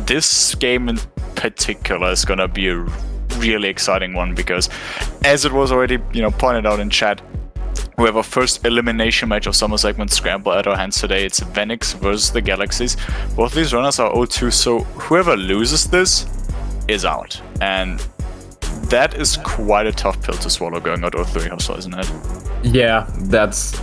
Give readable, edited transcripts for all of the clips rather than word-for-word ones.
this game in particular is gonna be a really exciting one because, as it was already pointed out in chat, we have our first elimination match of Summer Segment Scramble at our hands today. It's Venix versus TheGalaxyz. Both these runners are 0-2, so whoever loses this is out. And that is quite a tough pill to swallow going out 0-3 also, isn't it? Yeah, that's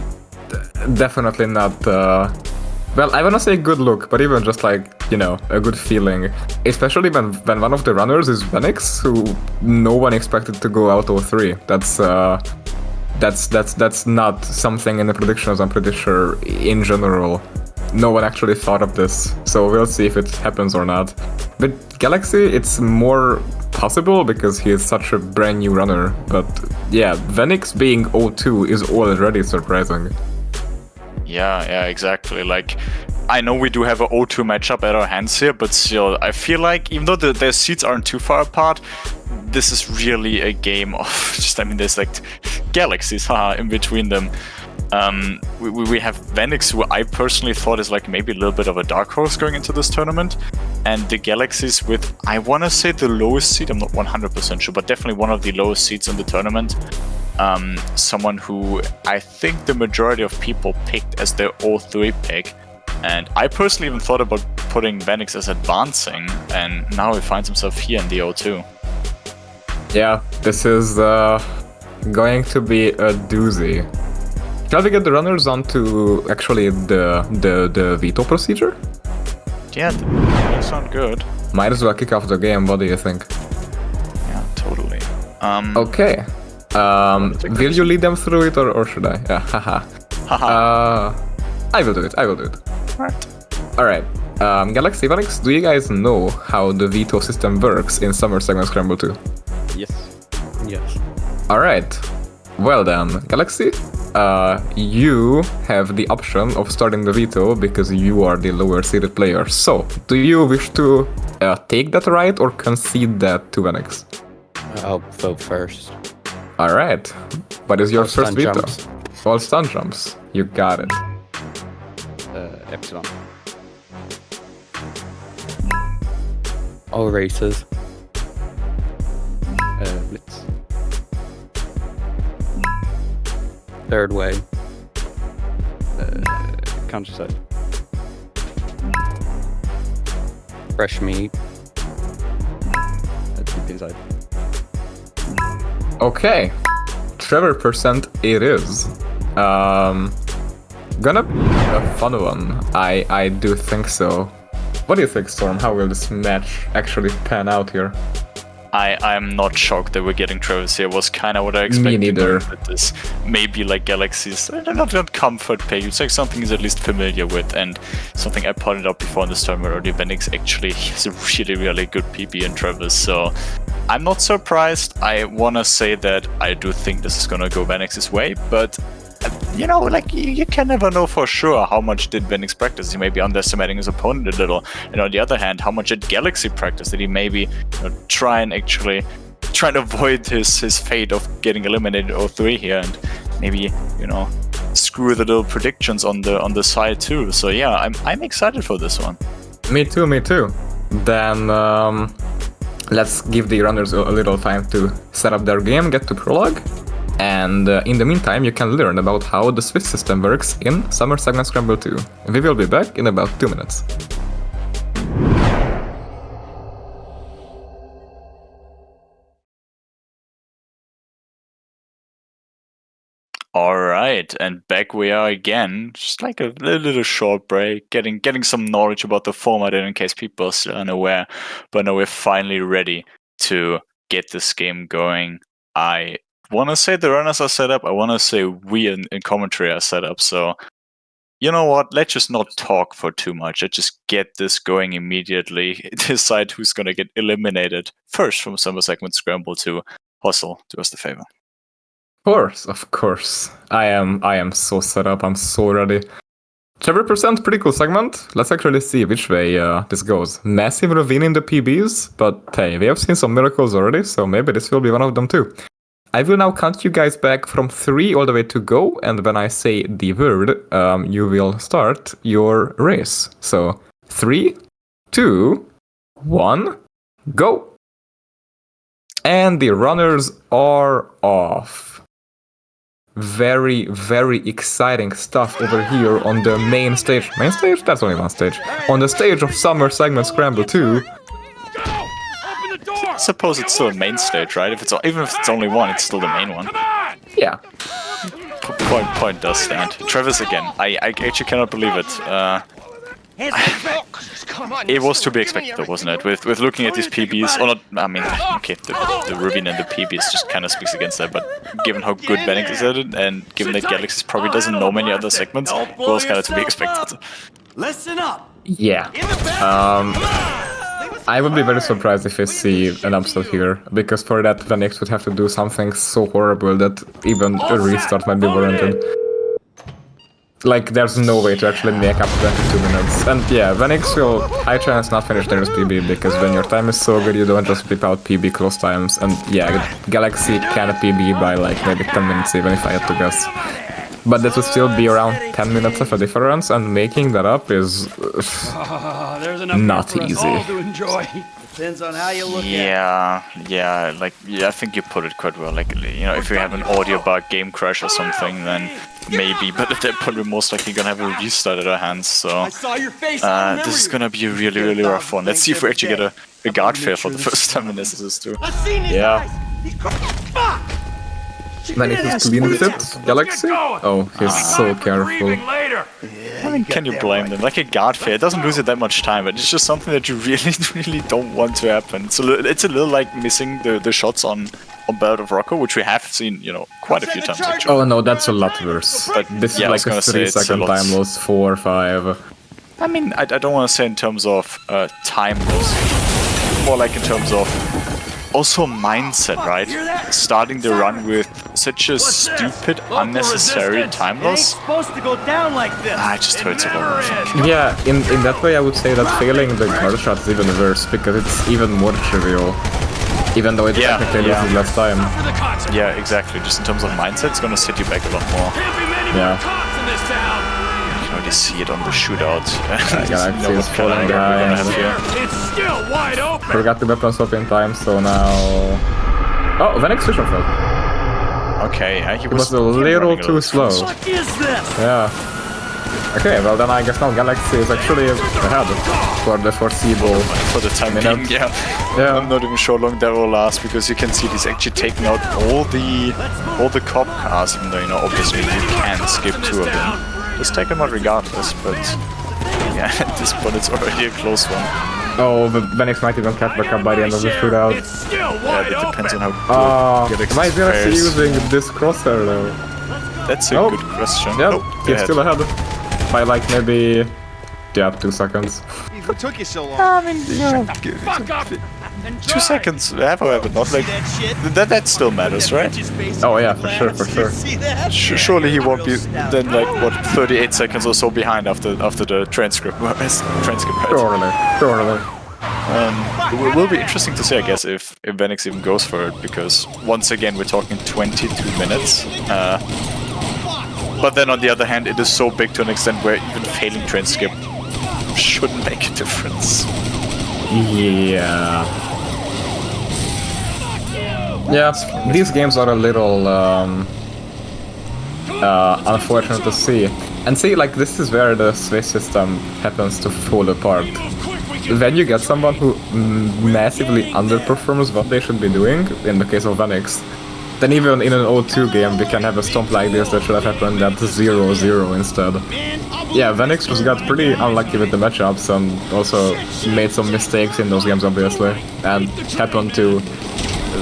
definitely not, well, I wanna say good look, but even just like, a good feeling. Especially when one of the runners is Venix, who no one expected to go out 0-3. That's not something in the predictions, I'm pretty sure, in general. No one actually thought of this, so we'll see if it happens or not. With Galaxy, it's more possible because he is such a brand new runner, but yeah, Venix being 0-2 is already surprising. Yeah, exactly. Like, I know we do have a 0-2 matchup at our hands here, but still, I feel like even though their seats aren't too far apart, this is really a game of there's like galaxies in between them. We have Venix, who I personally thought is like maybe a little bit of a dark horse going into this tournament, and TheGalaxyz with, I want to say, the lowest seed. I'm not 100% sure, but definitely one of the lowest seeds in the tournament. Someone who I think the majority of people picked as their 0-3 pick, and I personally even thought about putting Venix as advancing, and now he finds himself here in the 0-2. Yeah, this is going to be a doozy. Shall we get the runners onto actually the veto procedure? Yeah, that sounds good. Might as well kick off the game, what do you think? Yeah, totally. Okay. Will you lead them through it or should I? Yeah, haha. I will do it. Alright. Galaxy Venix, do you guys know how the veto system works in Summer Segment Scramble 2? Yes. Alright. Well then, Galaxy, you have the option of starting the veto because you are the lower seeded player. So, do you wish to take that right or concede that to Venix? I'll vote first. Alright. What is your first veto? Jumps. All stun jumps. You got it. Epsilon. All races. Blitz. Third way. Countryside. Fresh meat. Deep inside. Okay. Trevor percent it is. Gonna be a fun one. I do think so. What do you think, Storm? How will this match actually pan out here? I'm not shocked that we're getting Travis here. Was kind of what I expected. Me neither. With this, maybe like Galaxy's, not comfort pick. It's like something he's at least familiar with, and something I pointed out before in this tournament already. Venix actually has a really good PP in Travis, so I'm not surprised. I wanna say that I do think this is gonna go Venix's way, but you can never know for sure how much did Venix practice. He may be underestimating his opponent a little. And on the other hand, how much did Galaxy practice? Did he maybe try and avoid his fate of getting eliminated 0-3 here, and maybe screw the little predictions on the side too. So yeah, I'm excited for this one. Me too. Then let's give the runners a little time to set up their game, get to prologue. And in the meantime, you can learn about how the Swiss system works in Summer Segment Scramble 2. We will be back in about 2 minutes. Alright, and back we are again. Just like a little short break, getting some knowledge about the format in case people are still unaware. But now we're finally ready to get this game going. I want to say the runners are set up. I want to say we in commentary are set up. So, you know what? Let's just not talk for too much. Let's just get this going immediately. Decide who's going to get eliminated first from Summer Segment Scramble 2. Hustle, do us the favor. Of course. I am so set up. I'm so ready. Trevor percent, pretty cool segment. Let's actually see which way this goes. Massive ravine in the PBs, but hey, we have seen some miracles already, so maybe this will be one of them too. I will now count you guys back from 3 all the way to go, and when I say the word, you will start your race. So 3, 2, 1, go! And the runners are off. Very, very exciting stuff over here on the main stage. Main stage? That's only one stage. On the stage of Summer Segment Scramble 2. I suppose it's still a main stage, right? Even if it's only one, it's still the main one. Yeah. Point does stand. Trevor's again. I actually cannot believe it. It was to be expected, though, wasn't it? With looking at these PBs, or not? I mean, okay, the Ravine and the PBs just kind of speaks against that. But given how good Venix is at it, and given that TheGalaxyz probably doesn't know many other segments, it was kind of to be expected. Listen up. Yeah. I would be very surprised if we see an upset here, because for that Venix would have to do something so horrible that even a restart might be warranted. Like, there's no way to actually make up 22 minutes. And yeah, Venix will, high chance, not finish their PB, because when your time is so good, you don't just flip out PB close times. And yeah, Galaxy can PB by like maybe 10 minutes even, if I had to guess. But that would still be around 10 minutes of a difference, and making that up is not easy. Depends on how you look Yeah, I think you put it quite well. Like, you know, if you have an audio bug, game crash or something, then maybe. But at that point, we're most likely gonna have a restart at our hands. So this is gonna be a really, really rough one. Let's see if we actually get a guard fail for the first time in SSS2. Yeah. Venix is clean with it, Galaxy? Oh, he's so careful. I mean, can you blame them? Like a guard fail, it doesn't lose it that much time, but it's just something that you really, really don't want to happen. It's a little like missing the shots on Ballad of Rocco, which we have seen, you know, quite a few times actually. Oh no, that's a lot worse. But this is like a 3-second time loss, 4 or 5. I mean, I don't want to say in terms of time loss, more like in terms of also mindset, right? Starting the run with such a stupid, unnecessary time loss. It just hurts a lot, I think. Yeah, in that way I would say that failing the guard shot is even worse, because it's even more trivial. Even though it technically loses less time. Yeah, exactly. Just in terms of mindset, it's gonna set you back a lot more. Yeah. You can already see it on the shootout. Galaxy is falling behind. Forgot the weapon swap in time, so now... Oh, Venix vision failed. Okay, he was a little too slow. Yeah. Okay, well then I guess now Galaxy is actually ahead for the foreseeable. For the time being, yeah. I'm not even sure how long that will last, because you can see he's actually taking out all the cop cars, even though, you know, obviously you can skip 2 of them. Just take them out regardless, but yeah, at this point it's already a close one. Oh, but Venix might even catch back up by the end of the shootout. Yeah, that depends on how good why is Galaxy using this crosshair though? That's a good question. Yeah, he's still ahead. By like maybe 2 seconds. What took you so long? I mean, yeah, 2 seconds, however, not like that still matters, right? Oh yeah, for sure. Surely he won't be then like what 38 seconds or so behind after the transcript. Totally. It will be interesting to see, I guess, if Venix even goes for it, because once again we're talking 22 minutes. But then on the other hand, it is so big to an extent where even failing transcript shouldn't make a difference. Yeah. Yeah, these games are a little unfortunate to see. And see, like, this is where the Swiss system happens to fall apart. When you get someone who massively underperforms what they should be doing, in the case of Venix, then even in an 0-2 game we can have a stomp like this that should have happened at 0-0 instead. Yeah, Venix was got pretty unlucky with the matchups and also made some mistakes in those games obviously, and happened to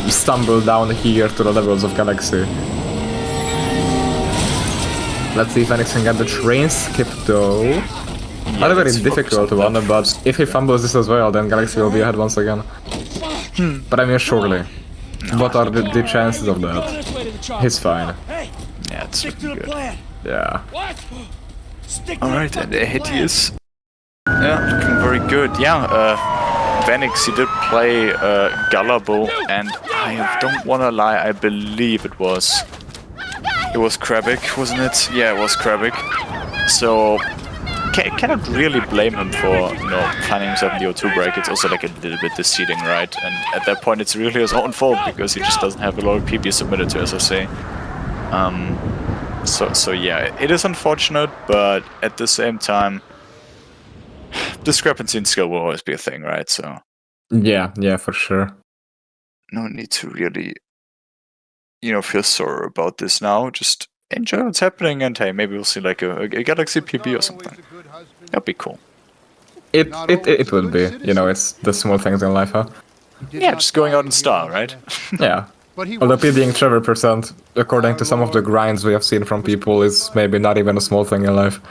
stumble down here to the levels of Galaxy. Let's see if Venix can get the train skip though. Not a very difficult one, but if he fumbles this as well, then Galaxy will be ahead once again. But I mean, surely. What are the chances of that? He's fine. Yeah, it's looking good. Yeah. Alright, and ahead he is. Yeah, looking very good. Yeah, Venix, he did play Gullible, and I don't wanna lie, I believe it was Krabik, wasn't it? Yeah, it was Krabik. So cannot really blame him for, you know, finding himself in the O2 break. It's also like a little bit deceiving, right? And at that point, it's really his own fault because he just doesn't have a lot of PP submitted to SSA. So yeah, it is unfortunate, but at the same time, discrepancy in skill will always be a thing, right? So yeah, for sure. no need to really, you know, feel sorry about this now. Just enjoy what's happening, and hey, maybe we'll see like a Galaxy PB or something. That'd be cool. It would be. You know, it's the small things in life, huh? Yeah, just going out in style, right? Yeah. Although PBing Trevor %, according to some of the grinds we have seen from people, is maybe not even a small thing in life.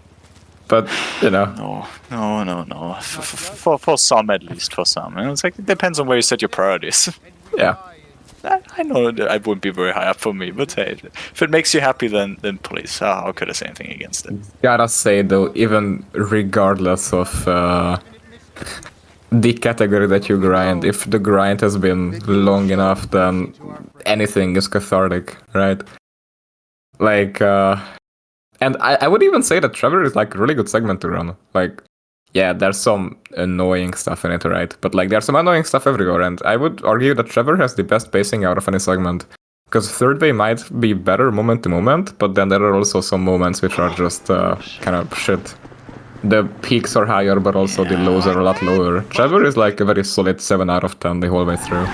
But, you know. No. For some, at least, for some. And it's like, it depends on where you set your priorities. Yeah. I know that I wouldn't be very high up for me, but hey, if it makes you happy, then please. How could I say anything against it? Gotta say, though, even regardless of the category that you grind, if the grind has been long enough, then anything is cathartic, right? Like, and I would even say that Trevor is like a really good segment to run. Like, yeah, there's some annoying stuff in it, right? But like, there's some annoying stuff everywhere, and I would argue that Trevor has the best pacing out of any segment. Because third way might be better moment to moment, but then there are also some moments which are just kind of shit. The peaks are higher, but also the lows are a lot lower. Trevor is like a very solid 7 out of 10 the whole way through.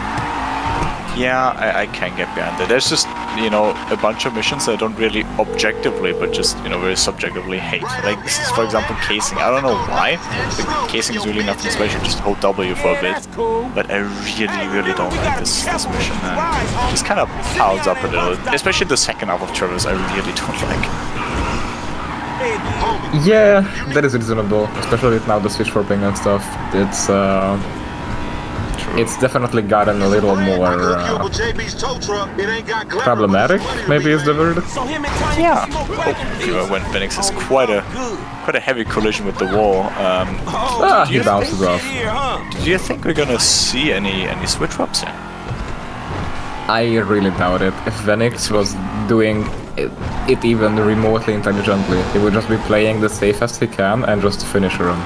Yeah, I can get behind it. There's just, you know, a bunch of missions that I don't really objectively, but just, you know, very subjectively hate. Like, this is, for example, casing. I don't know why. The casing is really nothing special, just hold W for a bit. But I really don't like this mission, man. It just kind of piles up a little. Especially the second half of Trevor's, I really don't like. Yeah, that is reasonable, especially with now the switch warping and stuff. It's definitely gotten a little more problematic, maybe is the word. Yeah. Oh, when Venix has quite a heavy collision with the wall. He bounces off. Do you think we're gonna see any switch swaps here? I really doubt it. If Venix was doing it even remotely intelligently, he would just be playing the safest he can and just finish a run.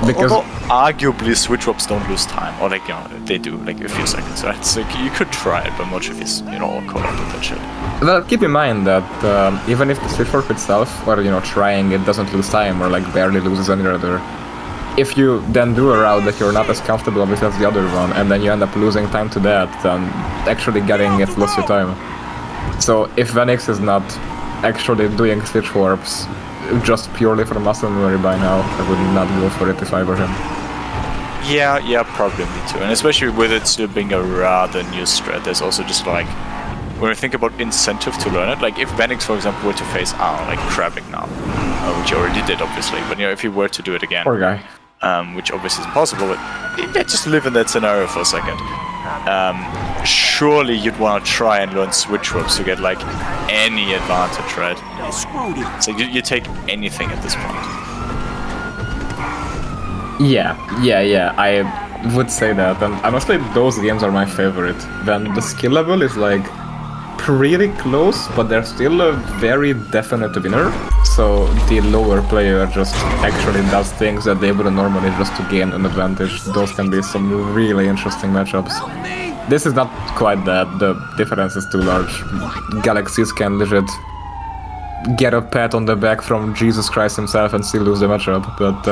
Because although arguably switch swaps don't lose time, or like, you know, they do like a few seconds, right? So you could try it, but I'm not sure if he's, you know, all caught up with that shit. Well, keep in mind that even if the switch warp itself, or you know, trying it doesn't lose time or like barely loses any rudder, if you then do a route that you're not as comfortable with as the other one, and then you end up losing time to that, then actually getting it lost your time. So if Venix is not actually doing switch warps just purely for muscle memory by now, I would not go for it if I were him. Yeah, probably me too. And especially with it still being a rather new strat, there's also just like, when we think about incentive to learn it, like if Venix, for example, were to face, like crabbing now, which he already did, obviously, but you know, if he were to do it again, poor guy. Which obviously is possible, but yeah, just live in that scenario for a second. Surely you'd want to try and learn switch warps to get like any advantage, right? So you take anything at this point. Yeah, I would say that, and honestly those games are my favorite. When the skill level is like pretty close, but there's still a very definite winner, so the lower player just actually does things that they wouldn't normally just to gain an advantage. Those can be some really interesting matchups. This is not quite that, the difference is too large. TheGalaxyz can legit get a pat on the back from Jesus Christ himself and still lose the matchup, but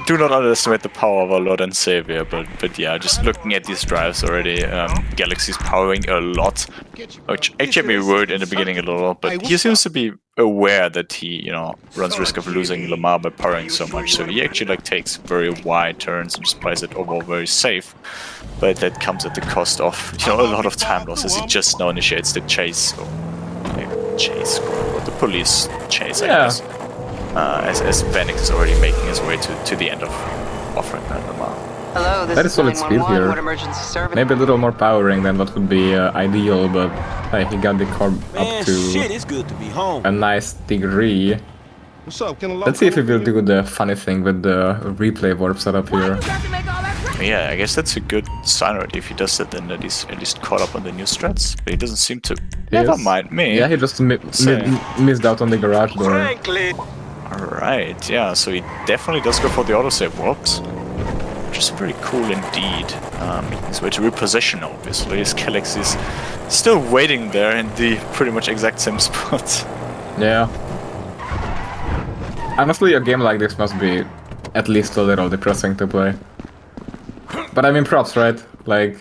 do not underestimate the power of our Lord and Savior, but yeah, just looking at these drives already, Galaxy's powering a lot, which actually made me worried in the beginning a little, but he seems to be aware that he, you know, runs risk of losing Lamar by powering so much, so he actually like takes very wide turns and just plays it overall very safe, but that comes at the cost of, you know, a lot of time losses. He just now initiates the chase, or the police chase, I guess. As Venix is already making his way to the end of offering that Lamar. Hello, this that is solid speed here. What emergency service? Maybe a little more powering than what would be ideal, but hey, he got the car up to it's good to be home. a nice degree. What's up? Let's see if we will do the funny thing with the replay warp setup here. Yeah, I guess that's a good sign already. If he does that, then that he's at least caught up on the new strats. But he doesn't seem to. Never mind me. Yeah, he just missed out on the garage door. Alright, yeah, so he definitely does go for the autosave warps. Which is very cool indeed. His way to reposition, obviously. His Galaxy is still waiting there in the pretty much exact same spot. Yeah. Honestly, a game like this must be at least a little depressing to play. But I mean, props, right? Like...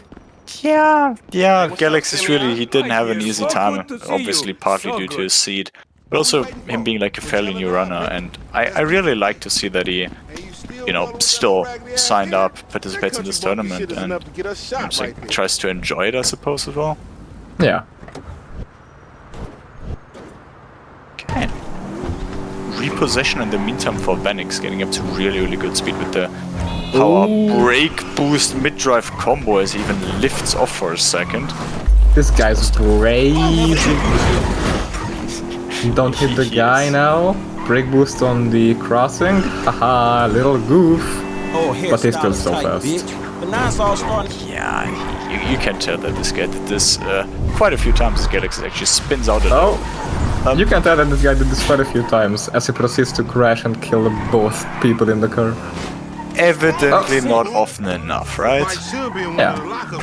Yeah, Galaxyz really, he didn't have an easy time, obviously partly due to his seed. But also him being like a fairly new runner, and I really like to see that he, you know, still signed up, participates in this tournament, and like, tries to enjoy it, I suppose, as well. Yeah. Okay. Repossession in the meantime for Venix, getting up to really good speed with the power brake boost mid-drive combo as he even lifts off for a second. This guy's crazy. Don't hit the guy now. Brake boost on the crossing. Haha, little goof. But he's still so fast. Yeah, you can tell that this guy did this quite a few times. This Galaxy actually spins out a You can tell that this guy did this quite a few times as he proceeds to crash and kill both people in the car. Evidently not often enough, right? Yeah.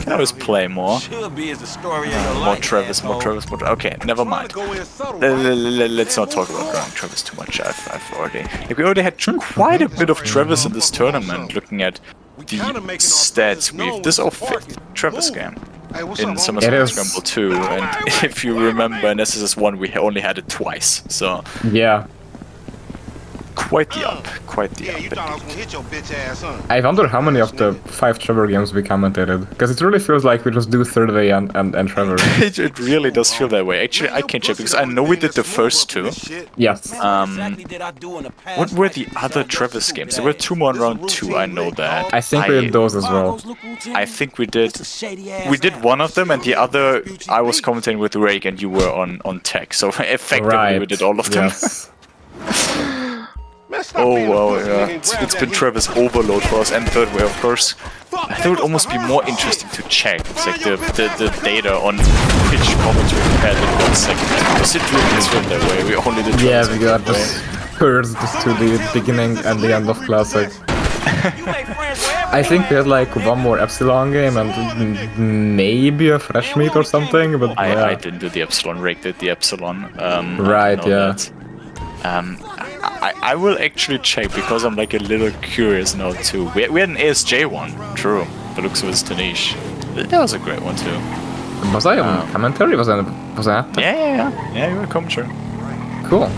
Can always play more. More Travis. Okay, never mind. Let's not talk about running Travis too much. I've already... Like, we already had quite a bit of Travis in this tournament, looking at the stats. This is our 5th Travis game in SummerSlam Scramble 2, and if you remember in SSS1 we only had it twice, so... Yeah. Quite the up. I wonder how many of the 5 Trevor games we commentated, because it really feels like we just do Third Way and Trevor. It really does feel that way. Actually, I can check, because I know we did the first 2. Yes. What were the other Travis games? There were 2 more in round 2, I know that. I think we did those as well. I think we did. We did one of them, and the other, I was commentating with Rake, and you were on tech. So effectively, we did all of them. Yes. Oh wow, yeah. It's been Travis overload for us, and Third Way, of course. I think it would almost be more interesting to check. It's like the data on which comments we had in 1 second. Because it really is from that way. We only did Travis. Yeah, we got just cursed to the beginning and the end of Classic. I think we had like one more Epsilon game and maybe a Fresh Meat or something, but yeah. I didn't do the Epsilon, Rake did the Epsilon. Right, yeah. I will actually check, because I'm like a little curious now too. We had an ASJ one, true. The looks was Tanish. That was a great one too. Was I on commentary? Was I? Yeah, you were commentary. Cool.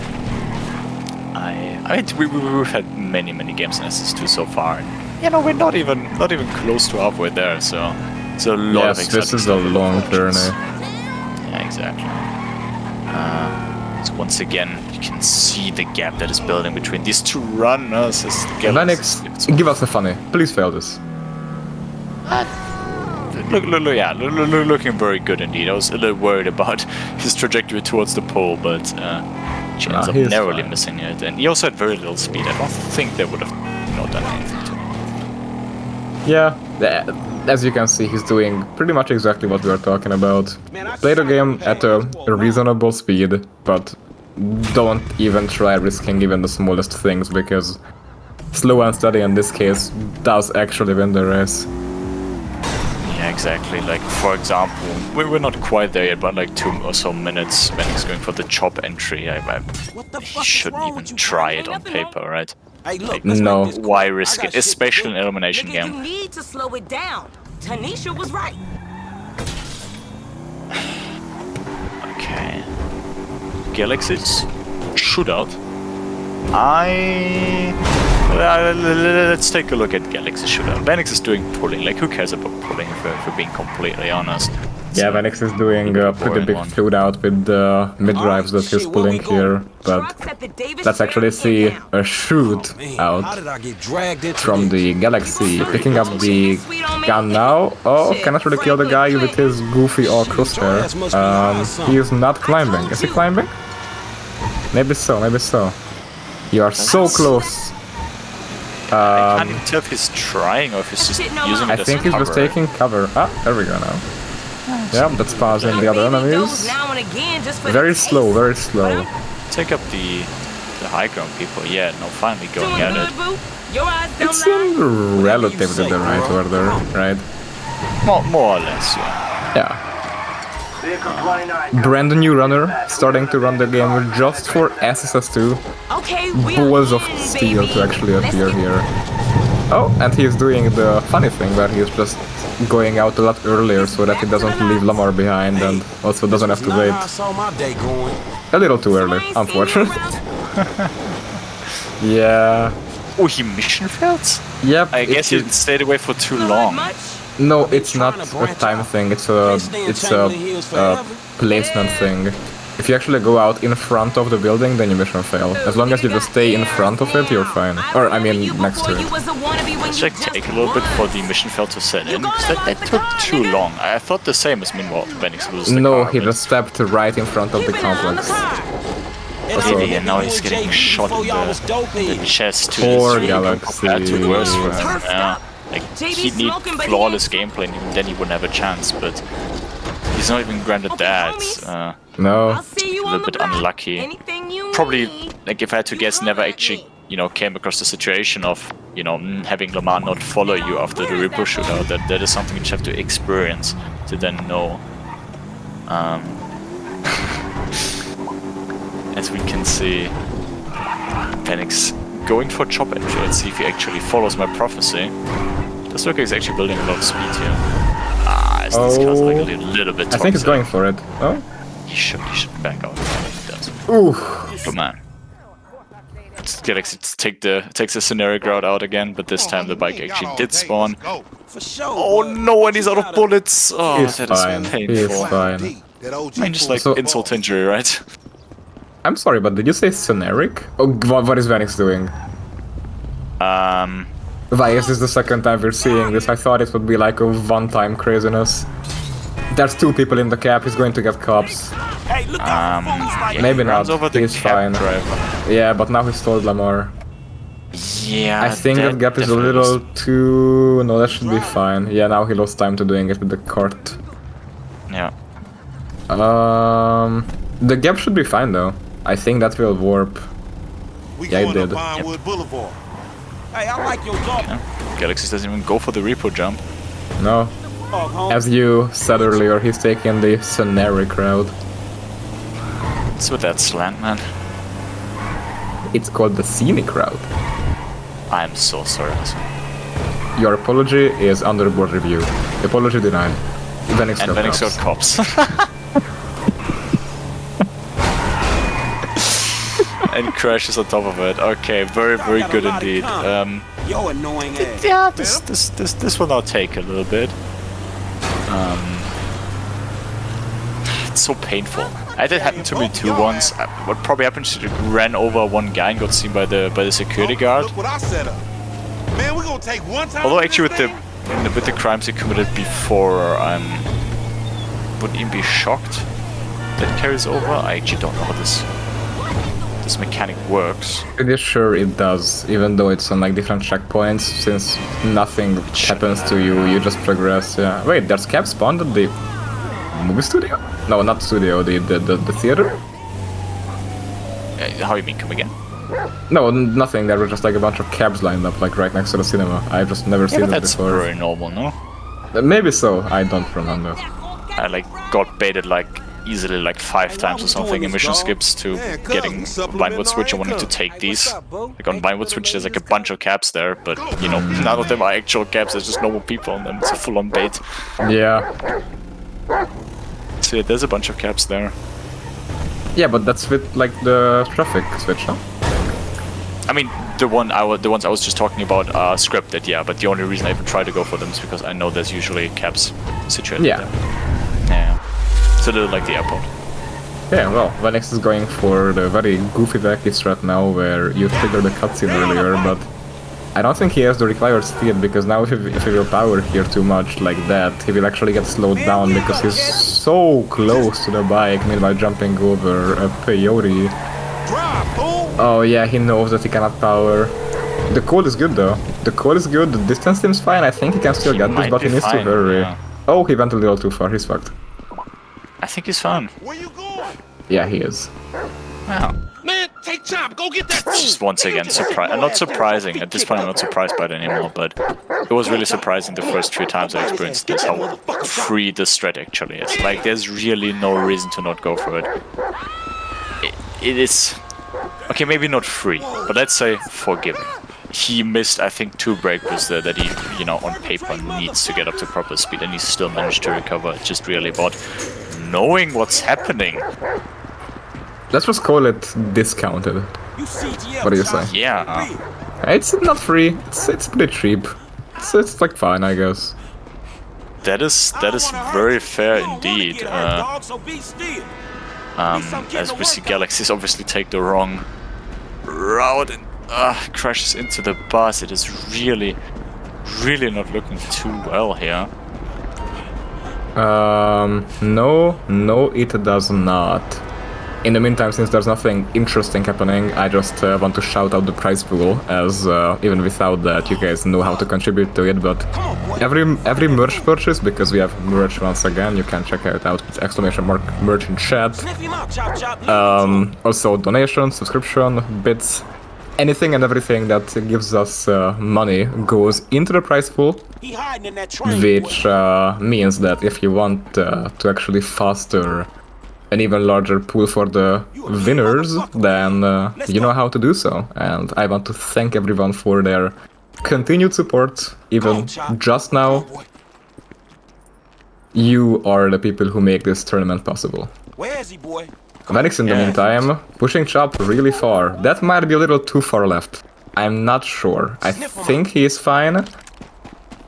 I mean, we've had many games in SS2 so far. And, you know, we're not even close to halfway there, so it's a lot of exciting. This is a long journey. Yeah, exactly. So once again, you can see the gap that is building between these 2 runners. Venix, give us a funny. Please fail this. Looking very good indeed. I was a little worried about his trajectory towards the pole, but he ends up narrowly missing it. And he also had very little speed. I don't think they would have done anything to him. Yeah, as you can see, he's doing pretty much exactly what we are talking about. Play the game at a reasonable speed, but don't even try risking even the smallest things, because slow and steady in this case does actually win the race. Yeah, exactly. Like, for example, we're not quite there yet, but like 2 or so minutes when he's going for the chop entry, he shouldn't even try it on paper, right? Like, no. Why risk it, especially in an elimination game? You need to slow it down. Tanisha was right. Okay. Galaxyz shootout. Let's take a look at Galaxyz shootout. Venix is doing pulling. Like, who cares about pulling, for being completely honest? Yeah, Venix is doing a pretty big shootout with the mid-drives that he's pulling here, but let's actually see a shoot out from the Galaxy, picking up the gun now. Oh, cannot really kill the guy with his goofy or crosshair. He is not climbing. Is he climbing? Maybe so, maybe so. You are so close. I can't even tell if he's trying or if he's just using I it as think he's cover. just taking cover. Ah, there we go now. Yeah, that's pausing the other enemies. Very slow, very slow. Take up the high ground people. Yeah, no, finally going at it. It's in relatively the right order, right? More or less, yeah. Yeah. Brand new runner, starting to run the game with just for SSS2. Balls of steel to actually appear here. Oh, and he's doing the funny thing where he's just going out a lot earlier so that he doesn't leave Lamar behind and also doesn't have to wait. A little too early, unfortunately. Yeah. Oh, he mission failed? Yep. I guess he stayed away for too long. No, it's not a time thing. It's a placement thing. If you actually go out in front of the building, then you mission fail. As long as you just stay in front of it, you're fine. Or I mean, next to it. Should I take a little bit for the mission fail to set in? Because that took too long. I thought the same as meanwhile Venix loses the No, car, he but- just stepped right in front of the complex. Okay, and now he's getting shot in the chest too. Poor It's really compared to Galaxy. worse for him. Yeah. Like, he'd need flawless gameplay and even then he wouldn't have a chance, but he's not even granted that. No. A little bit unlucky. Probably, like if I had to guess, never actually, came across the situation of, having Lamar not follow you after the Reaper shootout. That is something you have to experience to then know. As we can see, Venix going for chop entry. Let's see if he actually follows my prophecy. This looks like he's actually building a lot of speed here. Is this guy's like a little bit toxic. I think he's going for it. Oh? He should back out. He does. Ooh. Come on. TheGalaxyz takes the scenario route out again, but this time the bike actually did spawn. Oh no, and he's out of bullets! Oh, He's that fine. is painful. He's fine. I mean, just like So- insult to injury, right? I'm sorry, but did you say generic? Oh, what is Venix doing? Why is this the second time we're seeing this? I thought it would be like a one-time craziness. There's two people in the cap, he's going to get cops. Yeah, Maybe he runs not, over the he's cab fine. driver. Yeah, but now he stole Lamar. Yeah, I think that gap is a definitely little was- too... No, that should be fine. Yeah, now he lost time to doing it with the cart. Yeah. The gap should be fine though. I think that will warp. Yeah, it did. Hey, I like your dog. TheGalaxyz doesn't even go for the repo jump. No. As you said earlier, he's taking the generic route. What's with that slant, man? It's called the scenic route. I'm so sorry. Your apology is under board review. Apology denied. Venix And got Venix got cops. cops. And crashes on top of it. Okay, very, very good indeed. Yo, annoying ass. Yeah, this will now take a little bit. It's so painful. I had it happen to me too once. What probably happened is I ran over one guy and got seen by the security guard. Look what I set up. Man, we're gonna take one time. Although actually with the crimes he committed before, wouldn't even be shocked that carries over. I actually don't know how this mechanic works. Pretty sure it does, even though it's on like different checkpoints, since nothing happens to you, you just progress, yeah. Wait, there's cap spawned at the movie studio? No, not studio, the theater? How you mean, come again? No, nothing, there were just like a bunch of cabs lined up like right next to the cinema. I've just never Yeah, seen but it that's before. very normal, no? Maybe so, I don't remember. I like got baited like easily like 5 times or something in mission skips to getting Vinewood Switch. I wanted to take these. Like on Vinewood Switch there's like a bunch of caps there, but you know, none of them are actual caps, there's just normal people on them. It's a full-on bait. Yeah. So yeah, there's a bunch of caps there. Yeah, but that's with like the traffic switch, no? I mean, the ones I was just talking about are scripted, yeah, but the only reason I even try to go for them is because I know there's usually caps situated Yeah. there. Yeah. It's a little like the airport. Yeah, well, Venix is going for the very goofy wacky strat now where you triggered the cutscene earlier, but I don't think he has the required speed, because now if he will power here too much like that, he will actually get slowed down because he's so close to the bike, meanwhile jumping over a peyote. Oh yeah, he knows that he cannot power. The code is good though. The code is good, the distance seems fine, I think he can still get this, might but he be needs to fine, hurry. yeah. Oh, he went a little too far, he's fucked. I think he's fine. Where you going? Yeah, he is. Wow. Man, take time. Go get that food. Just once again, not surprising. At this point, I'm not surprised by it anymore, but it was really surprising the first 3 times I experienced this, how free the strat actually is. Like, there's really no reason to not go for it. It is... Okay, maybe not free, but let's say forgiving. He missed, I think, 2 breakers there that he, you know, on paper needs to get up to proper speed, and he still managed to recover. It's just really about knowing what's happening. Let's just call it discounted. What do you say? Yeah. It's not free, it's pretty cheap. It's like fine, I guess. That is very fair indeed. As we see TheGalaxyz obviously take the wrong route and crashes into the bus. It is really not looking too well here. No, it does not. In the meantime, since there's nothing interesting happening, I just want to shout out the prize pool, as even without that you guys know how to contribute to it, but every merch purchase, because we have merch once again, you can check it out with ! merch in chat. Also donation, subscription, bits, anything and everything that gives us money goes into the prize pool, which means that if you want to actually foster an even larger pool for the winners, then you know how to do so. And I want to thank everyone for their continued support, even just now. You are the people who make this tournament possible. Where is he, boy? Venix in the meantime, pushing Chop really far. That might be a little too far left. I'm not sure. I think he is fine,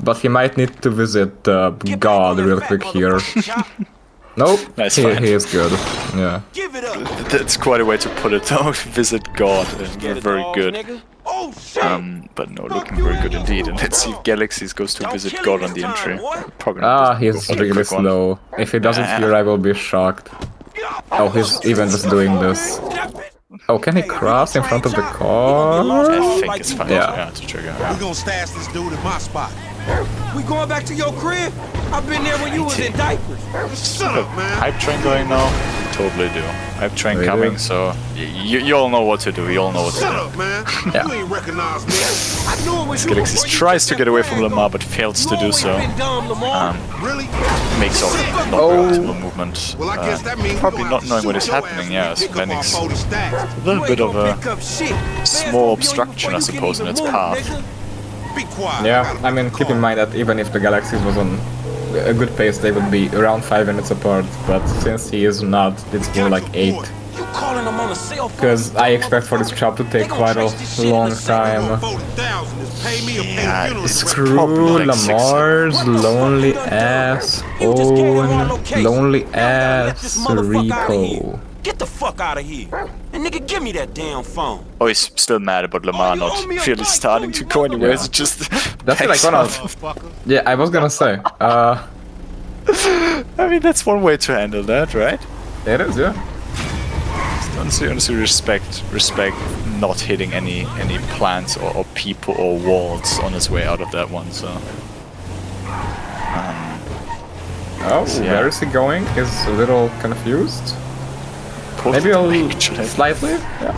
but he might need to visit God real quick here. Nope, Nice he is good. Yeah. Give it up. That's quite a way to put it though. Visit God. Get it, Very dogs, good. nigga. Oh, shit. But no, looking very good indeed. And let's see if TheGalaxyz goes to visit God on the entry. Probably He's really slow. If he doesn't here, I will be shocked. Oh, he's even just doing this. Oh, can he cross in front of the car? I think it's fine. Yeah. To trigger. We gonna stash this dude in my spot. We going back to your crib? I've been there when you was in diapers. Shut up, man. Hype train going now? Totally do. Hype train We coming, do. so you all know what to do. You all know what to Shut do. up, man. Yeah. You ain't recognize me. I knew it was you. TheGalaxyz tries to get away from Lamar, but fails to do so. Really? Makes also not optimal movement. Well, I guess that means Probably not knowing what is happening. Yeah, as Venix, a little bit of a small obstruction, I suppose, in its path. Be quiet. Yeah, I mean, keep in mind that even if the TheGalaxyz was on a good pace, they would be around 5 minutes apart, but since he is not, it's more like 8. Because I expect for this job to take quite a long time. Yeah, Screw probably like 6 Lamar's lonely ass own, lonely ass Rico. Get the fuck out of here. And nigga, give me that damn phone. Oh, he's still mad about Lamar not really starting to go anywhere. It's just That's like backs one up. of... Yeah, I was gonna say. I mean, that's one way to handle that, right? It is, yeah. Honestly, respect not hitting any plants or people or walls on his way out of that one. So. Oh, Yeah. where is he going? He's a little confused. Maybe actually. slightly? Yeah.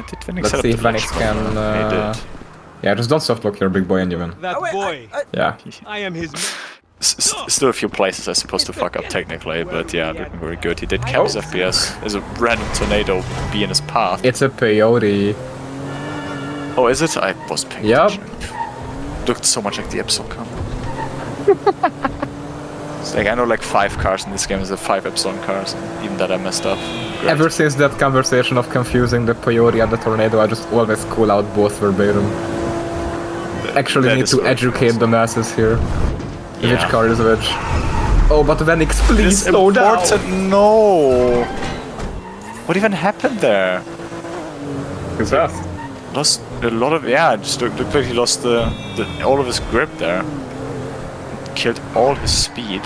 Did Venix Let's set up see the if Venix launch can... window? He did. Yeah, just don't soft lock your big boy anyone. That boy, Yeah. I am his. Still a few places I suppose to fuck up technically, but yeah, looking very good. He did cap his FPS. There's a random tornado be in his path. It's a peyote. Oh, is it? I was paying Yep. attention. Looked so much like the Epsilon car. It's like I know like 5 cars in this game. There's 5 Epsilon cars, and even that I messed up. Great. Ever since that conversation of confusing the peyote and the tornado, I just always call out both verbatim. Actually That need is to very educate the masses here. Yeah. Which car is which. Oh, but Venix, please It's slow down! important. No. What even happened there? He's fast. Lost a lot of just looked like he lost all of his grip there. Killed all his speed.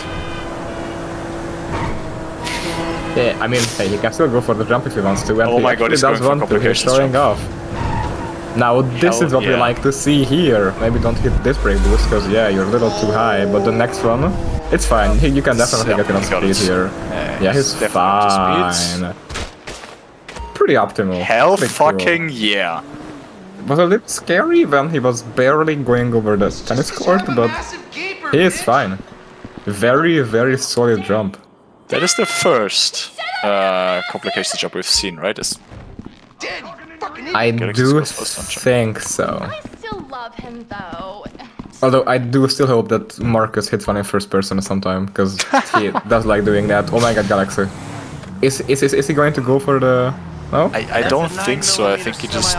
Yeah, I mean, hey, he can still go for the jump if he wants to, and Oh he my God, actually he's does going for want to. He's complications showing jump. off. Now this Hell is what we yeah. like to see here. Maybe don't hit this brake boost because yeah, you're a little too high. But the next one, it's fine. You can definitely get enough he got speed it. here. Yeah, he's definitely up to speed. fine. Pretty optimal. Hell Pretty cool. fucking yeah. It was a little scary when he was barely going over the tennis court, but he is fine. Very, very solid jump. That is the first complication jump we've seen, right? I Galaxyz do was first on jump. think so. I still love him though. Although I do still hope that Marcus hits one in first person sometime, because he does like doing that. Oh my god, Galaxy. Is he going to go for the... No? I don't think so. I think he just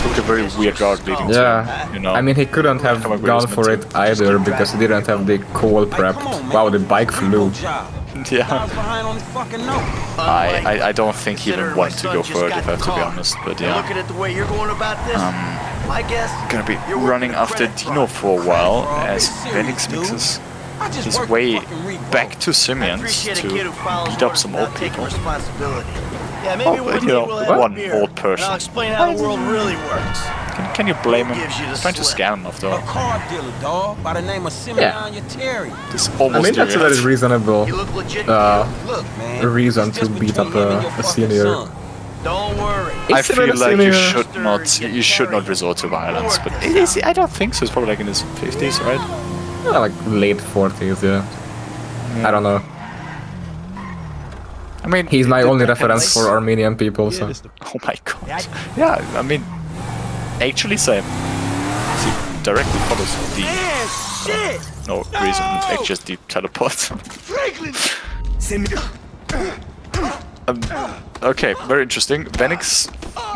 took a very weird route leading Yeah, to, you know. I mean he couldn't have Come on, gone Willis, for man. it either because he didn't have the coal prepped. Wow, the bike flew. Yeah. I don't think he even wanted to go for it, if I have to be honest. But yeah. Looking at the way you're going about this, my guess. Gonna be running after Dino for a while as Venix mixes his way back to Simians to beat up some old people. Yeah, maybe Oh, one you day know, we'll have one a beer, old and person. I'll explain how the world really works. Can you blame him? Gives you the Trying to slip. scam him off though. A car dealer, dog, by the name of Simeon Terry. This I almost mean that's a very reasonable You look legit. Look, man. reason it's to just beat up between you and your a fucking senior. son. Don't worry. I Is he feel not a like you senior? should not resort to violence, but I don't think so. It's probably like in his 50s, right? Yeah, like late 40s, yeah. I don't know. I mean, He's my the only depends. reference for Armenian people, so... Oh my god. Yeah, I mean, actually same. He directly follows the no reason, it's just the teleport. Okay, very interesting. Venix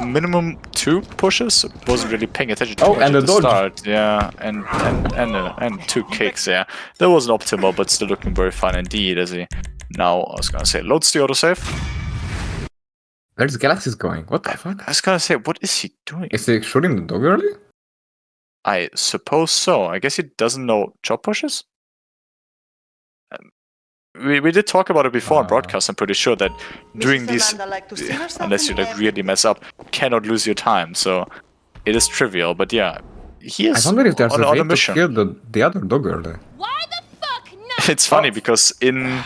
minimum 2 pushes, wasn't really paying attention to Oh, much and at a the dodge. start. Yeah, and 2 kicks, yeah. That wasn't optimal, but still looking very fine indeed as he now, I was gonna say, loads the autosave. Where's TheGalaxyz going? What the fuck? I was gonna say, what is he doing? Is he shooting the dog early? I suppose so. I guess he doesn't know chop pushes? We did talk about it before on broadcast, I'm pretty sure, that doing these, unless you like really mess up, cannot lose your time, so it is trivial, but yeah, he I is wonder if there's on a way a to mission. kill the other dog early. Why the fuck not? It's funny because in...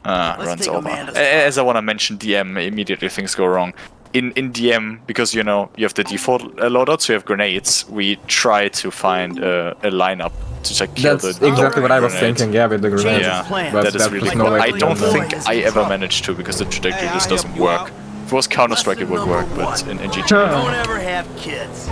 runs take over. Amanda's As I want to mention DM, immediately things go wrong. In DM, because you know, you have the default loadouts, so you have grenades, we try to find a lineup to like kill That's the exactly what I was grenade. thinking, yeah, with the grenade. Yeah, But that is there's really just no cool. way I to don't do that. think I ever managed to, because the trajectory just doesn't work. If it was Counter-Strike, it would work, but in GG. Don't ever have kids.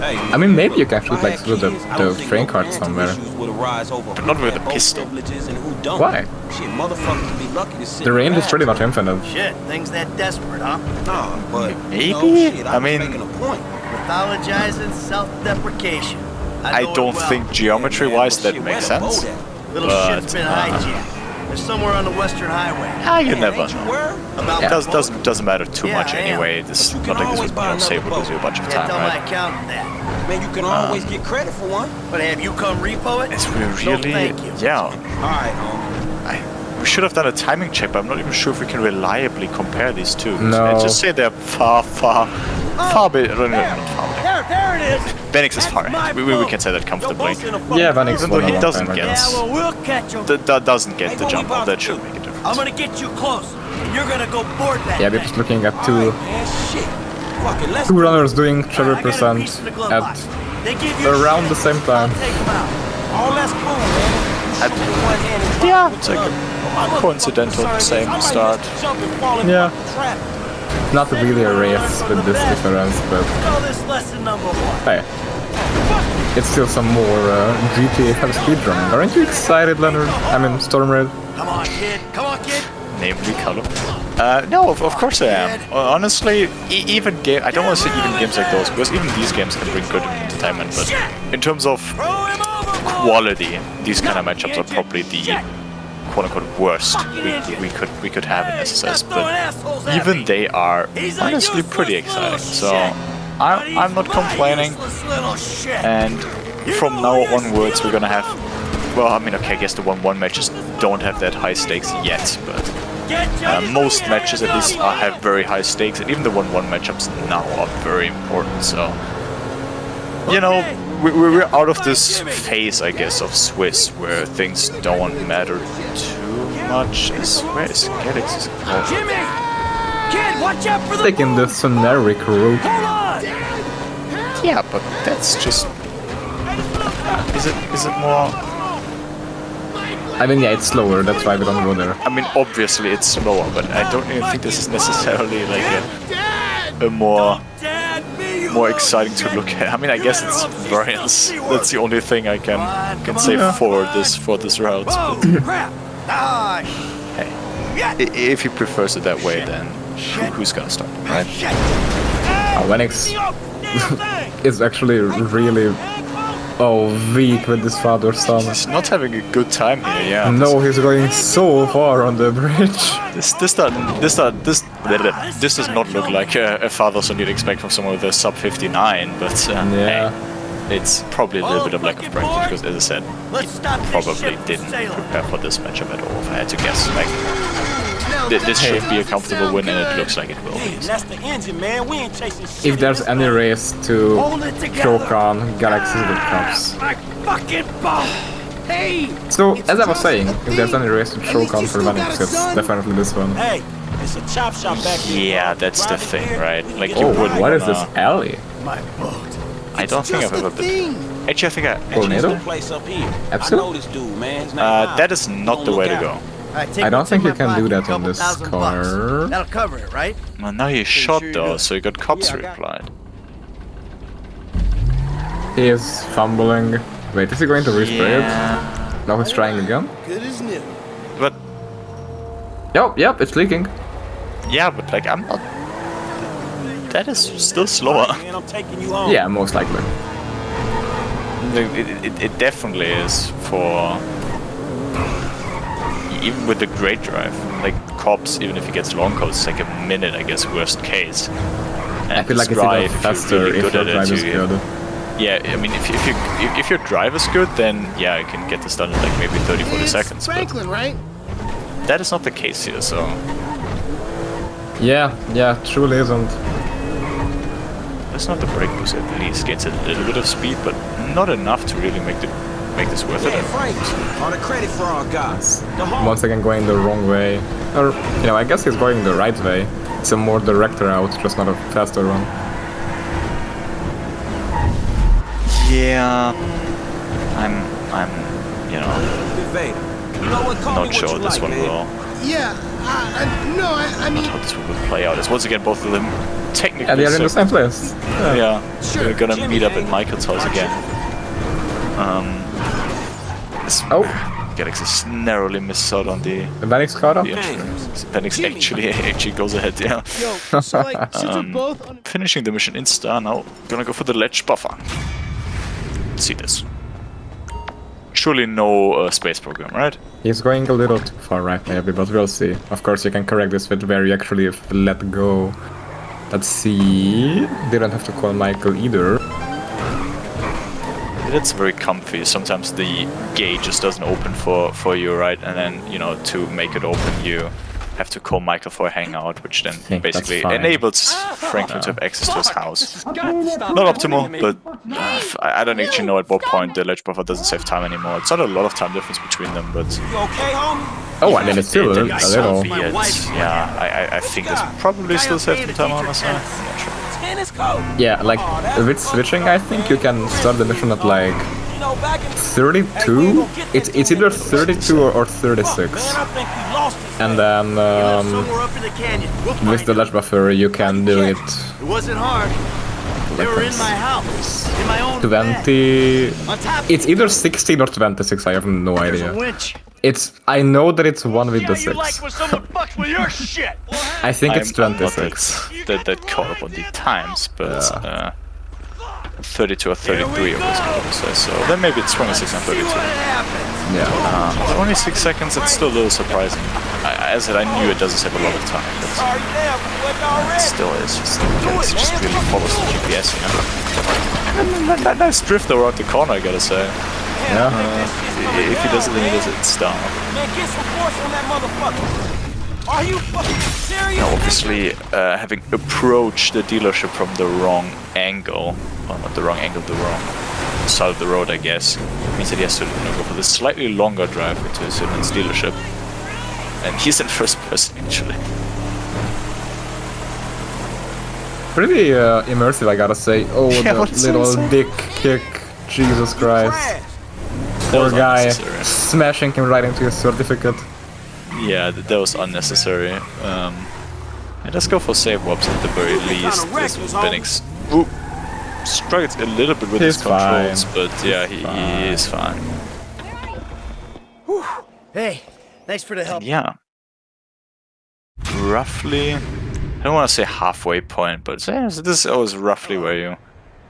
I mean, maybe you can shoot like through the train cart somewhere. But not with a pistol. Why? Shit, motherfuckers be lucky to sit The range is back. pretty much infinite. Shit, things that desperate, huh? Nah, but Maybe? you know, shit, I was mean- making a point. Mythologizing self-deprecation. I know it don't well. think geometry-wise Shit, that where makes the boat sense. at? Little but, shit's been hijacked. They're somewhere on the Western Highway. You Man, never ain't you know. worried? About It the boat. doesn't matter too Yeah, much I am. anyway. This But you not can like this always is buy another save will boat. lose you a bunch of Can't time, tell my right? accountant that. Man, you can always get credit for one. But have you come repo it? It's we No, really, thank you. yeah. Alright, We should have done a timing check, but I'm not even sure if we can reliably compare these two. No. I just say they're far bit. No, not far. There it is. Venix is far ahead. We can say that comfortably. Yeah, Venix Even though won a he long doesn't time ago. get, Yeah, well, we'll catch him. that doesn't get the jump off. That should make a difference. I'm gonna get you close, and you're gonna go board that Yeah, we're thing. just looking at man, shit. Fuck it, let's two go. runners doing Trevor I got a percent piece in the glove at box. They give you around shit, the same time. I'll take 'em out. Oh, that's cool, man. You shoot with one hand and Yeah, drop with it's the like other. My motherfucking coincidental, concern is same I might start. just jump and fall in Yeah. the trap. Not really a race with this difference, but Call this lesson number 1. hey. It's still some more GTA 5 speedrunning. Aren't you excited, Leonard? I mean, Stormraid? Come on, kid. Come on, kid. Namely color. No, of course I am. Honestly, even game. I don't want to say even games like those, because even these games can bring good entertainment. But in terms of Throw him overboard. quality, these kind of matchups are probably the quote-unquote worst we could have in SSS. Stop throwing But assholes at even me. they are He's a honestly useless pretty little exciting. So shit. I'm not complaining. Useless little shit. And from now onwards, we're gonna have. Well, I mean, okay, I guess the 1-1 matches don't have that high stakes yet, but most matches at least have very high stakes, and even the 1-1 matchups now are very important. So you know, we're out of this phase, I guess, of Swiss where things don't matter too much. Where is TheGalaxyz? Jimmy! Kid, watch out for the Taking the generic route. Hold on! Yeah, but that's just. Is it more? I mean, yeah, it's slower, that's why we don't go there. I mean, obviously it's slower, but I don't even think this is necessarily like a more exciting to look at. I mean, I guess it's variance. That's the only thing I can say for this route. But, Crap! Ah, hey, if he prefers it that way, then who's gonna stop him, right? Venix is actually really weak with this father-son. He's not having a good time here. Yeah. No, he's going so far on the bridge. This does not look like a father-son you'd expect from someone with a sub 59, but Yeah. hey, it's probably a little bit of lack of practice because, as I said, let's stop this probably ship from didn't sailing. prepare for this matchup at all. If I had to guess, like this should be a comfortable win, and it looks like it will be. That's the engine, man. We ain't chasing shit. If there's any race to choke on TheGalaxyz, it comes. My fucking boat! Hey! So, as I was saying, if there's any race to choke on for Venix, it's definitely this one. Hey, it's a chop shop back here. Yeah, that's the thing, right? Like you Oh, wouldn't what is this wanna- alley? My boat. I don't think I've ever been. Actually, I think Tornado? Place up here. Epsilon? I know this dude, man. His name that is not the way to go. I don't think you can do that on this car. That'll cover it, right? Well, now he shot though, so he got cops replied. He is fumbling. Wait, is he going to respray it? No, he's trying again. Good as new. But Yep, it's leaking. yeah, but like I'm not. That is still slower. Man, I'm taking you home. Yeah, most likely. It definitely is for even with the great drive. Like cops, even if he gets long codes, it's like a minute, I guess, worst case. And I feel like this it's even drive, if faster you're really if your good at drive it, is good. Yeah, I mean, if your drive is good, then yeah, I can get this done in like maybe 30-40 seconds. But Franklin, right? that is not the case here, so Yeah, truly isn't. that's not the brake boost. At least gets a little bit of speed, but not enough to really make this worth it. Yeah, Frank, or the credit fraud guys. The whole Once again going the wrong way. Or, I guess he's going the right way. It's a more direct route, just not a faster one. Yeah, I'm, Vader. You know what? Call me not what sure you this like, one man. will. Yeah, I mean... How this one will play out. As once again, both of them technically. Yeah, they are in the same place. Yeah, we're gonna Jimmy, meet up hey. at Michael's house again. Oh, Galaxyz narrowly missed out on the Venix caught up. entrance. Venix actually goes ahead, yeah. Yo, so like, since we're both on... Finishing the mission in star now. Gonna go for the ledge buffer. Let's see this. Surely no space program, right? He's going a little too far right, maybe, but we'll see. Of course, you can correct this with where you actually have let go. Let's see. Didn't have to call Michael either. It's very comfy. Sometimes the gate just doesn't open for you, right? And then, to make it open, you have to call Michael for a hangout, which then think that's basically fine. enables Franklin to have access to his house. Not optimal, but I don't actually know at what point the ledge buffer doesn't save time anymore. It's not a lot of time difference between them, but You okay, homie? Oh, I mean, it's still a it's little. weird. Yeah, I think this probably still saves some time on us. I'm not sure. Tennis coat. Yeah, like, with switching, I think you can start the mission at like You know, back in 32? It's either 32 or 36. Man, I think we lost this. And then somewhere up in the canyon. We'll with find the it. ledge buffer you can do it It wasn't hard. They were in my house, in my own 20. On top It's either 16 or 26, I have no there's a idea. winch. I know that it's one with the Yeah, you like 6. when someone fucks with your shit. I think it's I'm not 26. that caught up on the times, but 32 or 33 I was going to say, so then maybe it's 26 and 32. Yeah. 26 seconds, it's still a little surprising. As I said, I knew it doesn't save a lot of time, but Sorry, damn, what it already? still is. It just really follows the GPS, And nice drift around the corner, I gotta say. Yeah. If he does it, then he does it in style. Man, get some force on that motherfucker. Are you fucking serious? Now, obviously, having approached the dealership from the wrong angle, well, not the wrong angle, the wrong side of the road, I guess, means that he has to go for the slightly longer drive into his dealership. And he's in first person, actually. Pretty immersive, I gotta say. Oh, Yeah, the what's little insane? dick kick. Jesus Christ. Trash. Poor was guy. unnecessary. Smashing him right into his certificate. Yeah, that was unnecessary. And let's go for save warps at the very least. kinda As reckless, Venix struggles a little bit with his He's controls, fine. but yeah, he is fine. Hey, thanks for the help. Yeah. Roughly, I don't want to say halfway point, but this is roughly where you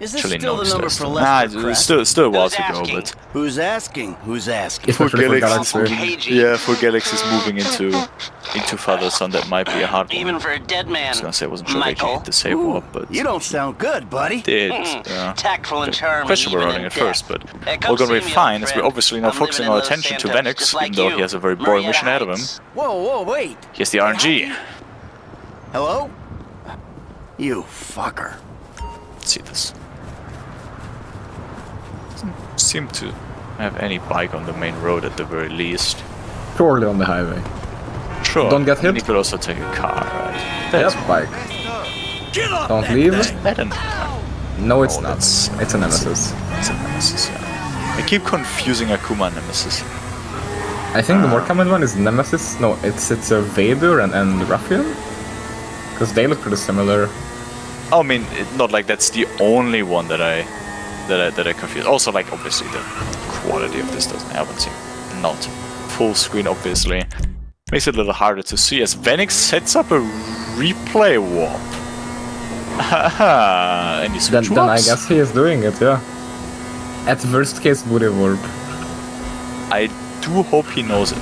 Is this actually still the notice number there's for still- Lester Nah, Crest? still a while to go, but Who's asking? Who's asking? Especially for Galaxy. Galaxy. Yeah, for Galaxy's moving into Father Son, that might be a hard one. Even for a dead I man. was gonna say I wasn't sure if I Michael. hit the save warp, but You don't sound good, buddy. did. Tactful and charming. Questionable even rolling in at death. first, but Come all gonna be see me, fine, old as we're friend. obviously now I'm focusing living our in Los attention to Santos, Venix, just like even though you. he has a very boring Marietta mission ahead of him. Heights. Whoa, wait. He has the RNG. Hello? You fucker. Let's see this. Doesn't seem to have any bike on the main road at the very least. Purely on the highway. Sure. Don't get I mean, hit. he could also take a car, right? Yep, bike. Don't leave. That and No, it's Oh, not. that's- It's a nemesis. it's a Nemesis, yeah. I keep confusing Akuma and Nemesis. I think the more common one is Nemesis. No, it's a Vader and Ruffian. Because they look pretty similar. I mean, not like that's the only one that I confuse. Also, like obviously the quality of this doesn't help. It's not full screen, obviously. Makes it a little harder to see as Venix sets up a replay warp. Haha, and you Then switch I warps. guess he is doing it, yeah. At worst case, booty warp. I do hope he knows it.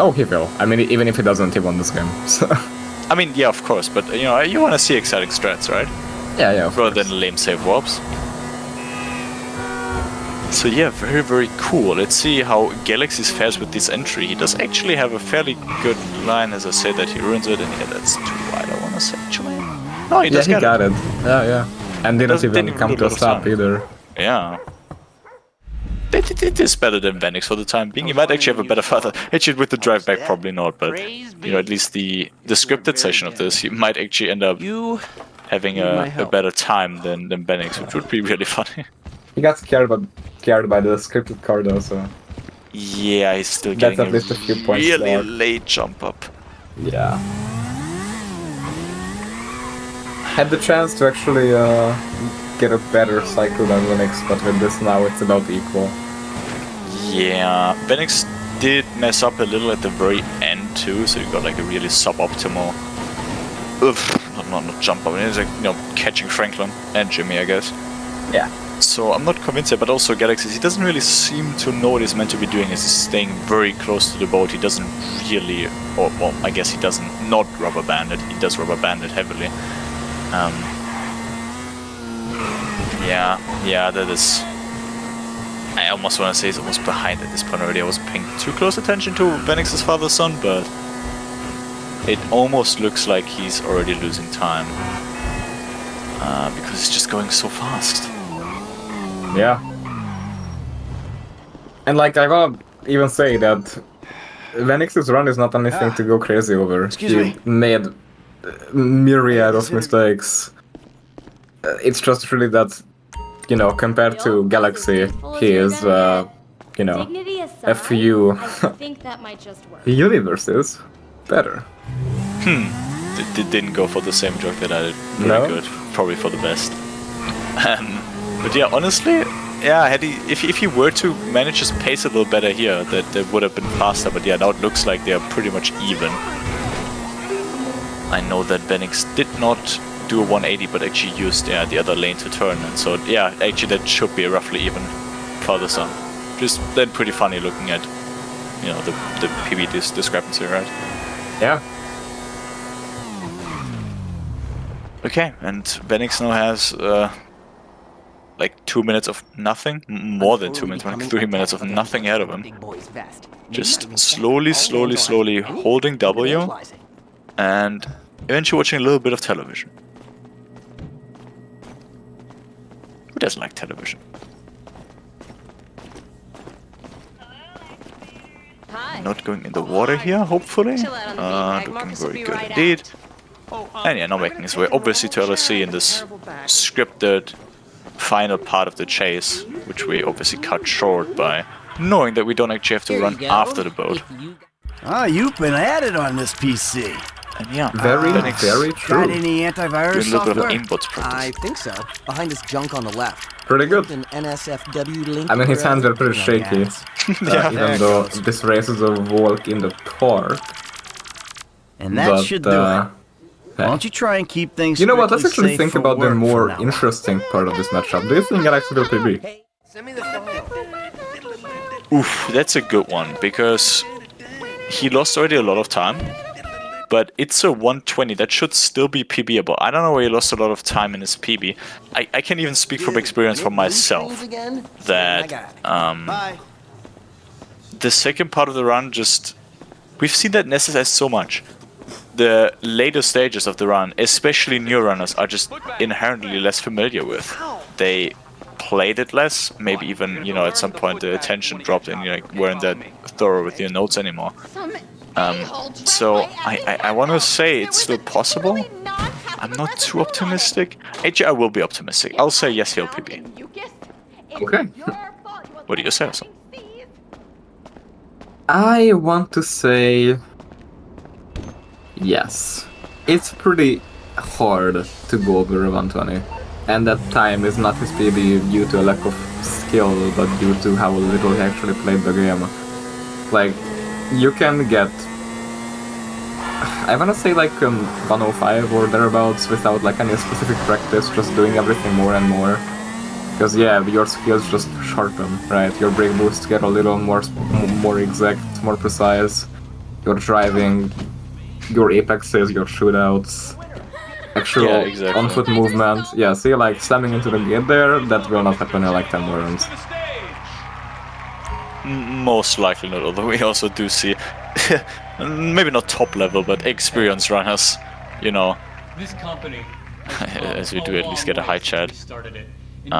Oh, he will. I mean, even if he doesn't, he won this game. So. I mean, yeah, of course, but you know, you want to see exciting strats, right? yeah, of Rather course. than lame save warps. So yeah, very, very cool. Let's see how Galaxyz fares with this entry. He does actually have a fairly good line, as I say that he ruins it, and yeah, that's too wide, I want to say, actually. No, he Yeah, does he get got it. it. Yeah. And didn't Didn't even even come do to a a lot of stop time. either. Yeah. It is better than Venix for the time being. He might actually have a better father. Actually, with the drive back, probably not, but you know, at least the scripted session of this, he might actually end up having a better time than Venix, which would be really funny. He got scared by the scripted card also. Yeah, he's still That's getting at least a few points really more. late jump up. Yeah. Had the chance to actually get a better cycle than Venix, but with this now it's about equal. Yeah, Venix did mess up a little at the very end too, so you got like a really suboptimal. Not jump up. It's like, you know, catching Franklin and Jimmy, I guess. Yeah. So I'm not convinced yet, but also Galaxyz, he doesn't really seem to know what he's meant to be doing. He's staying very close to the boat. He doesn't really, or well, I guess he doesn't not rubber band it. He does rubber band it heavily. Yeah, that is. I almost want to say he's almost behind at this point already. I wasn't paying too close attention to Venix's father's son, but it almost looks like he's already losing time because he's just going so fast. Yeah. And like, I wanna even say that Venix's run is not anything to go crazy over. Excuse He me. made myriad of mistakes. It's just really that, you know, compared to Galaxy, he is, you know, Dignity a aside, few I think that might just work. universes better. Didn't go for the same joke that I did. Pretty No? good. Probably for the best. But yeah, honestly, yeah, if he were to manage his pace a little better here, that would have been faster. But yeah, now it looks like they are pretty much even. I know that Venix did not do a 180, but actually used the other lane to turn, and so yeah, actually that should be roughly even farther on. Just then pretty funny looking at, you know, the PB discrepancy, right? Yeah. Okay, and Venix now has like 2 minutes of nothing, more than 2 minutes, like 3 minutes of nothing ahead of him. Just slowly holding W and eventually watching a little bit of television. Who doesn't like television? Not going in the water here, hopefully. Looking very good indeed. And yeah, now making his way obviously to LSC in this scripted final part of the chase, which we obviously cut short by knowing that we don't actually have to run after the boat. Oh, you've been at it on this PC. And yeah, Very Got true. any antivirus doing a little bit of software? aimbots practice. I think so. Behind this junk on the left. Pretty good. An NSFW link. I mean, his hands are pretty shaky. Even though this race is a walk in the park. And that should do it. Why don't you try and keep things You know what? Let's strictly actually safe think for about the work more from now on. interesting part of this matchup. Do you think Galaxy will PB? Send me the file. Oof, that's a good one, because he lost already a lot of time. But it's a 120, that should still be PBable. I don't know where he lost a lot of time in his PB. I can even speak from experience for myself that the second part of the run just... We've seen that in SSS so much. The later stages of the run, especially new runners, are just inherently less familiar with. They played it less, maybe even, you know, at some point the attention dropped and you like, weren't that thorough with your notes anymore. So I want to say it's still possible. I'm not too optimistic. Actually, I will be optimistic. I'll say yes, he'll PB. Okay. What do you say, also? I want to say yes. It's pretty hard to go over 120. And that time is not his PB due to a lack of skill, but due to how little he actually played the game. Like, you can get, I wanna say like 105 or thereabouts without like any specific practice, just doing everything more and more. Because yeah, your skills just sharpen, right? Your brake boosts get a little more exact, more precise. Your driving, your apexes, your shootouts, actual on-foot movement. Yeah, see, like slamming into the gate there, that will not happen in like 10 more rounds. Most likely not, although we also do see, maybe not top level, but experienced runners, you know, as we do at least get a high chat, you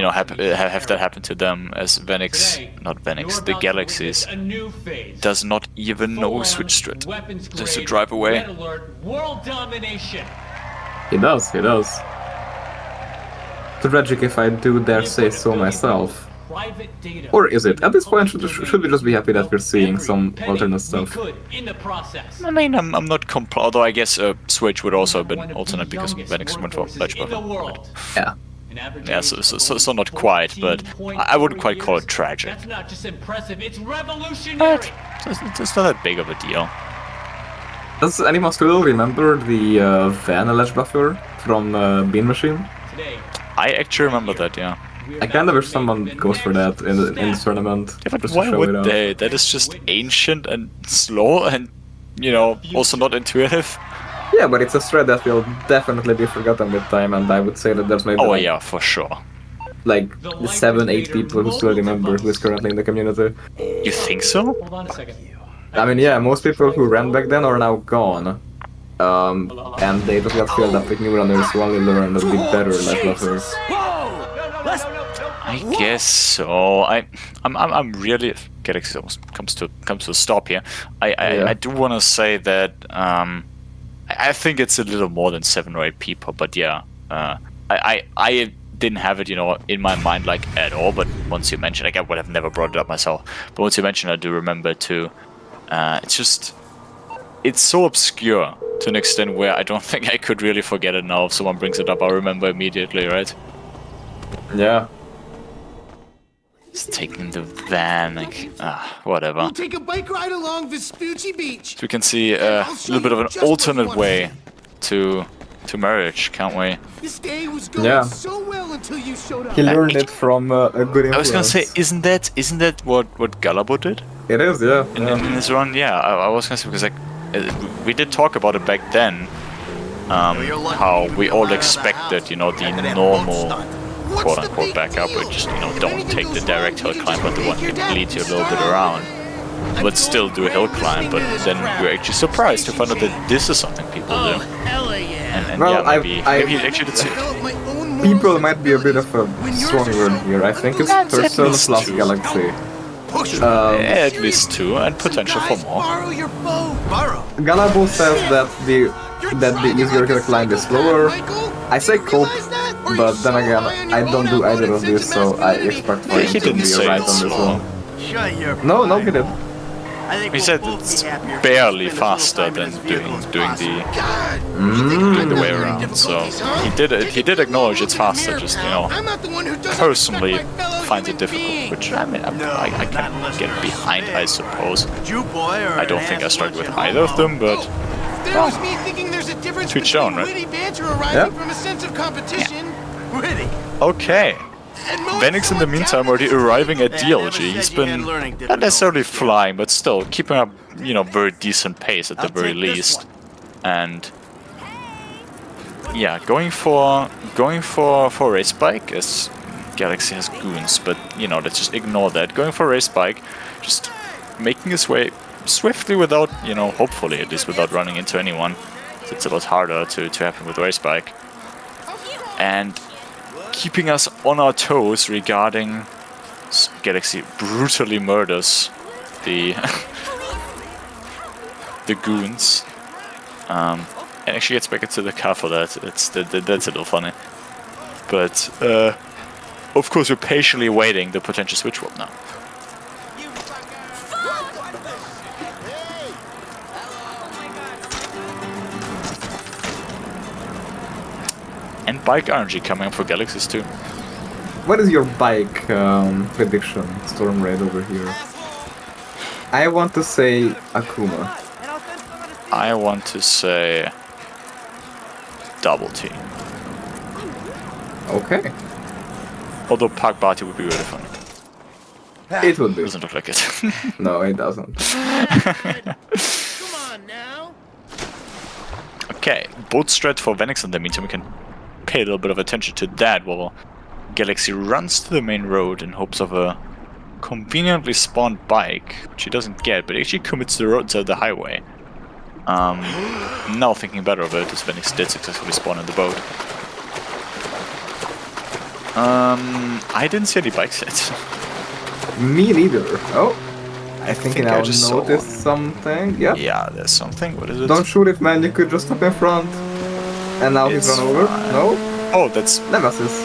know, have that happen to them, as Venix, not Venix, TheGalaxyz does not even know switch strat, just to drive away. He does. Tragic if I do dare say so myself. Or is it? At this point, should we just be happy that we're seeing some alternate stuff? I mean, I'm not although I guess Switch would also have been alternate because Venix went for ledge buffer. Yeah. Yeah, so not quite, but I wouldn't quite call it tragic. But it's not that big of a deal. Does anyone still remember the Van ledge buffer from Bean Machine? I actually remember that, yeah. I kinda wish someone goes for that in this tournament. Yeah, but just why to show would it they? That is just ancient and slow and, you know, also not intuitive. Yeah, but it's a strat that will definitely be forgotten with time, and I would say that there's maybe oh yeah, for sure. Like 7-8 people who still remember who is currently in the community. You think so? Hold on a second. I mean, yeah, most people who ran back then are now gone. And they just got filled up with new runners who only learned a bit better like buffers. I guess so. I'm really Galaxy almost comes to a stop here. I do want to say that I think it's a little more than 7 or 8 people, but yeah, I didn't have it, you know, in my mind like at all. But once you mentioned, like, I would have never brought it up myself. But once you mentioned, I do remember too. It's so obscure to an extent where I don't think I could really forget it now. If someone brings it up, I'll remember immediately, right? Yeah. Just taking the van, like, whatever. We'll take a bike ride along Vespucci Beach. So we can see a little bit of an alternate way to marriage, can't we? This day was going so well until you showed up. He learned it from a good influence. I was gonna say, isn't that what Galabo did? It is, yeah. In his run, yeah. I was gonna say, because like we did talk about it back then, how we all expected, you know, the normal quote-unquote backup, or just, you know, don't take the direct hill climb, but the one that leads you a little bit around. But still do a hill climb, but then you're actually surprised to find out that this is something people do. And Well, yeah, maybe you actually did see it. People might be a bit of a strong word here. I think it's Turtle plus Galaxy. At least 2, and potential for more. Galabo says that the easier hill climb is slower. I say cope, but then again, I don't do either of these, so I expect for him He to didn't be say right it's on this slow. one. No, he didn't. He said it's barely faster than doing the way around. So he did acknowledge it's faster. Just, you know, personally finds it difficult, which I mean I can get behind, I suppose. I don't think I struggle with either of them, but well, to each own, right? Yeah. Okay. Venix in the meantime already arriving at DLG. He's been not necessarily flying, but still keeping up, you know, very decent pace at the very least. And yeah, going for race bike, as Galaxy has goons, but you know, let's just ignore that. Going for race bike, just making his way swiftly without, you know, hopefully at least without running into anyone. It's a lot harder to happen with race bike. And keeping us on our toes regarding Galaxy brutally murders the the goons, and actually gets back into the car for that. That's a little funny, but of course we're patiently waiting the potential switch swap now. And bike RNG coming up for GalaxyZ too. What is your bike prediction, Storm Red over here? I want to say Akuma. I want to say Double T. Okay. Although Park Barty would be really funny. It would be. Doesn't look like it. No, it doesn't. Okay, boat strat for Venix in the meantime. We can pay a little bit of attention to that while Galaxy runs to the main road in hopes of a conveniently spawned bike, which he doesn't get, but he actually commits the road to the highway. Now thinking better of it, as Venix did successfully spawn in the boat. I didn't see any bikes yet. Me neither. Oh, I think I now just saw noticed one. something. Yeah. Yeah, there's something. What is it? Don't shoot it, man. You could just stop in front. And now he's It's run over. fine. No? Oh, that's... Nemesis.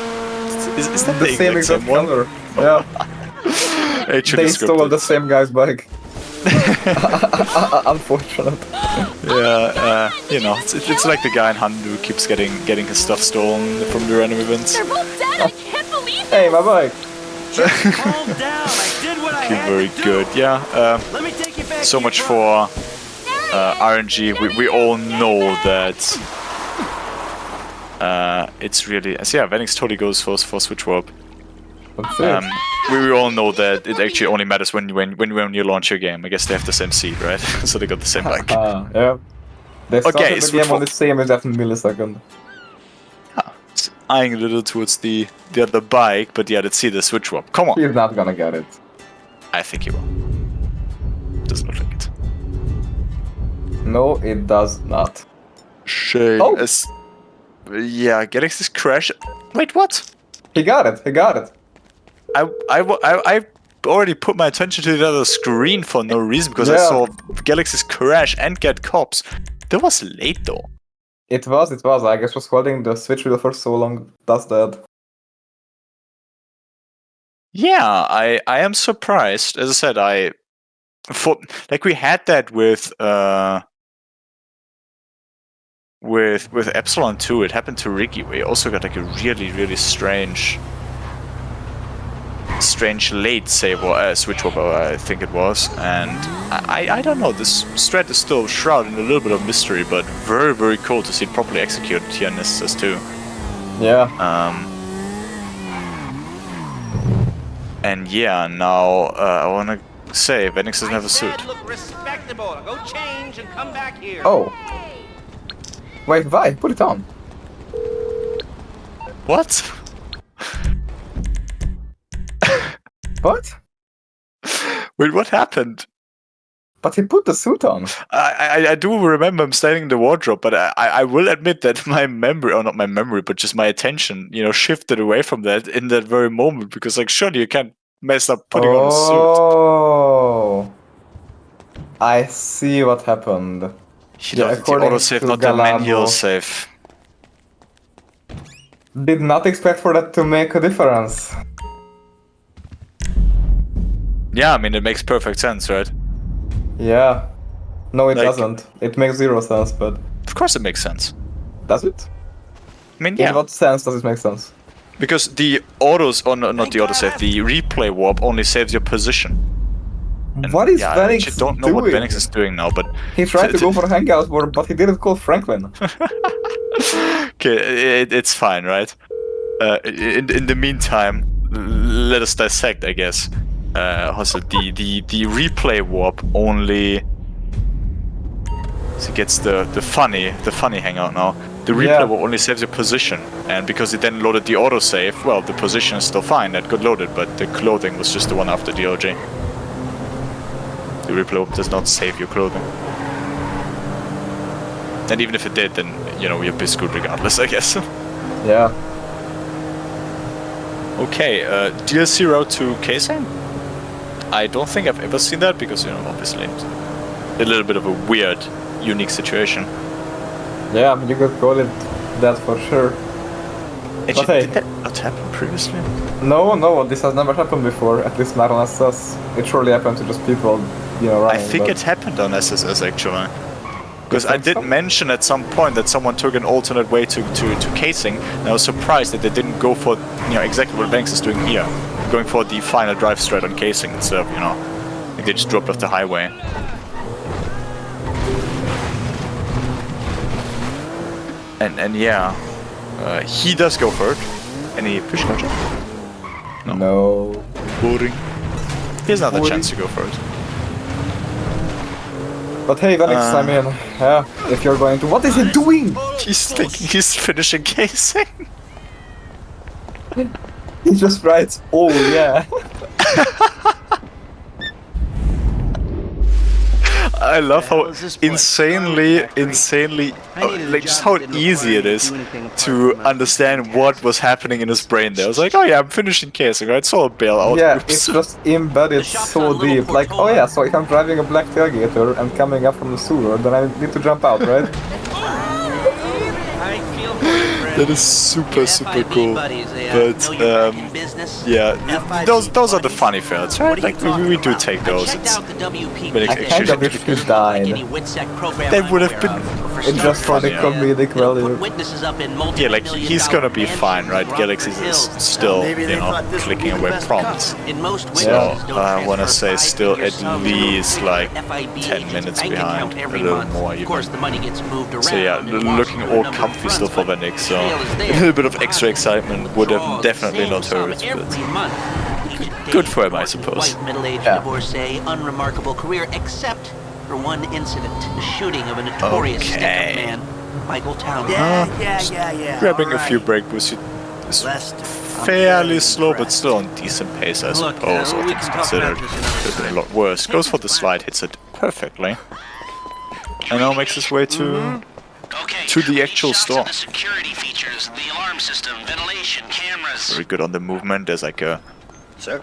Is that The same exact one? color. Yeah. Actually They stole scripted. the same guy's bike. Unfortunate. Yeah, you know, it's like the guy in Hand who keeps getting his stuff stolen from the random events. They're both dead. I can't believe it. Hey, my bike. Calm down. I did what I Okay, had very to do. good. Yeah. Let me take you back So to much your for RNG. We all know that it's really. So yeah, Venix totally goes for switch warp. That's it. We all know that it actually only matters when you launch your game. I guess they have the same seed, right? So they got the same bike. Yeah. They started the switch game on warp. the same exact millisecond. It's eyeing a little towards the other bike, but yeah, let's see the switch swap. Come on. He's not gonna get it. I think he will. Doesn't look like it. No, it does not. Shame. Oh. Yeah, Galaxy's crash. Wait, what? He got it. He got it. I already put my attention to the other screen for no reason because I Yeah. saw Galaxy's crash and get cops. That was late though. It was. I guess was holding the switch wheel for so long does that. Yeah, I am surprised. As I said, we had that with Epsilon 2. It happened to Ricky. We also got like a really strange late save or switch swap, I think it was, and I don't know. This strat is still shrouded in a little bit of mystery, but very cool to see it properly executed here in SSS2. Yeah. And yeah, now I want to say Venix doesn't have a suit. Look respectable. Go change and come back here. Oh. Wait, why? Put it on. What? What? Wait, what happened? But he put the suit on. I do remember him standing in the wardrobe, but I will admit that my memory, or not my memory, but just my attention, shifted away from that in that very moment, because like surely you can't mess up putting on a suit. Oh, I see what happened. He loaded the autosave, not the manual save. Did not expect for that to make a difference. Yeah, I mean it makes perfect sense, right? Yeah. No, it Like- doesn't. It makes zero sense, but... Of course it makes sense. Does it? I mean, In yeah. what sense does it make sense? Because the autos, or not the autosave, the replay warp only saves your position. And What is I Venix actually don't know what doing? Venix is doing now, but... He tried to go for Hangouts, but he didn't call Franklin. Okay, it's fine, right? In the meantime, let us dissect, I guess. Also, the replay warp only... So it gets the funny hangout now. The replay warp only saves your position, and because it then loaded the autosave, well, the position is still fine, that got loaded, but the clothing was just the one after the OJ. The replay warp does not save your clothing. And even if it did, then, you're be screwed regardless, I guess. Yeah. Okay, DLC route to Kaysang? I don't think I've ever seen that, because, obviously it's a little bit of a weird, unique situation. Yeah, you could call it that for sure. Actually, hey. did that not happen previously? No, this has never happened before, at least not on SSS. It surely happened to just people, running. I think but- it happened on SSS, actually. Because I think did so? mention at some point that someone took an alternate way to Kaysang, and I was surprised that they didn't go for, exactly what Venix is doing here. Going for the final drive straight on Kaysang instead of, like they just dropped off the highway. And yeah, he does go for it. Any push gotcha? No. Boring. He has another Boring. chance to go for it. But hey, Venix, I mean, yeah, if you're going to... What is he doing? He's thinking he's finishing Kaysang. He just writes, oh yeah. I love how insanely, like just how easy it is to understand what was happening in his brain there. I was like, oh yeah, I'm finishing Kaysang, right? So I'll bail out. Yeah, Oops. it's just embedded so deep. Like, oh yeah, so if I'm driving a black tailgater and coming up from the sewer, then I need to jump out, right? I feel for you, friend. That is super cool. But yeah, those are the funny fails, right? Like we do take those. It's I kind of wish he died. That would have been It's just for the comedic value. yeah, like he's gonna be fine, right? GalaxyZ is still, clicking away prompts. So I wanna say still at least like 10 minutes behind, a little more even. So yeah, looking all comfy still for Venix, so a little bit of extra excitement would have definitely not hurt, but good for him, I suppose. Middle-aged Yeah. divorcee, unremarkable career, except for one incident, the shooting of a notorious stick-up man, Michael Town. Grabbing a few brake boosts is fairly slow, but still on decent pace, I suppose, all things considered. Could have been a lot worse. Goes for the slide, hits it perfectly. And now makes his way to the actual store. The security features, the alarm system, ventilation, cameras. Very good on the movement. There's like a,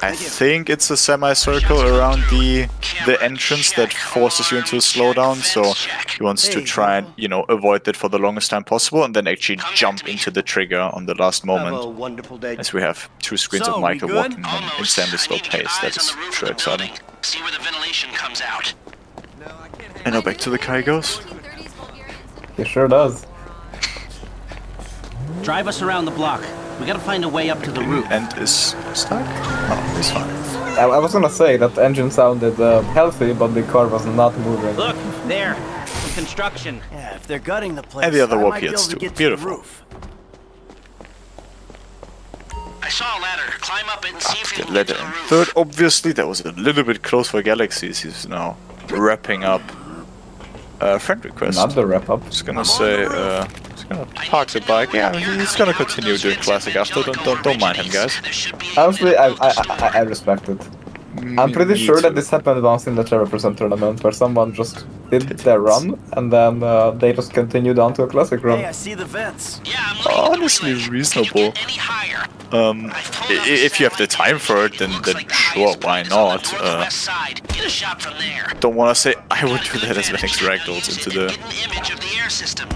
I think it's a semicircle around the entrance that forces you into a slowdown. So he wants to try and avoid that for the longest time possible, and then actually jump into the trigger on the last moment. wonderful day. As we have two screens of Michael walking on insanely slow pace. That is sure exciting. See where the ventilation comes out. And now back to the Kai goes. He sure does. Drive us around the block. We gotta find a way up to the roof. And is stuck? Oh, he's fine. I was gonna say that the engine sounded healthy, but the car was not moving. Look, there. Some construction. Yeah, if they're gutting the place, And the other I warp might be hits able to too. get to Beautiful. the roof. I saw a ladder. Climb up it and see if you Get can get ladder to the in roof. third. Obviously, that was a little bit close for GalaxyZ. He's now wrapping up friend request. Not the wrap up. Just gonna say, He's gonna park the bike. Yeah, he's gonna continue doing classic after. Don't mind him, guys. Honestly, I respect it. I'm pretty sure that this happened once in the Trevor tournament, where someone just did their run, and then they just continued on to a classic run. Hey, I see the vents. Honestly, reasonable. If you have the time for it, then sure, why not? Don't wanna say I would do that as Venix ragdolls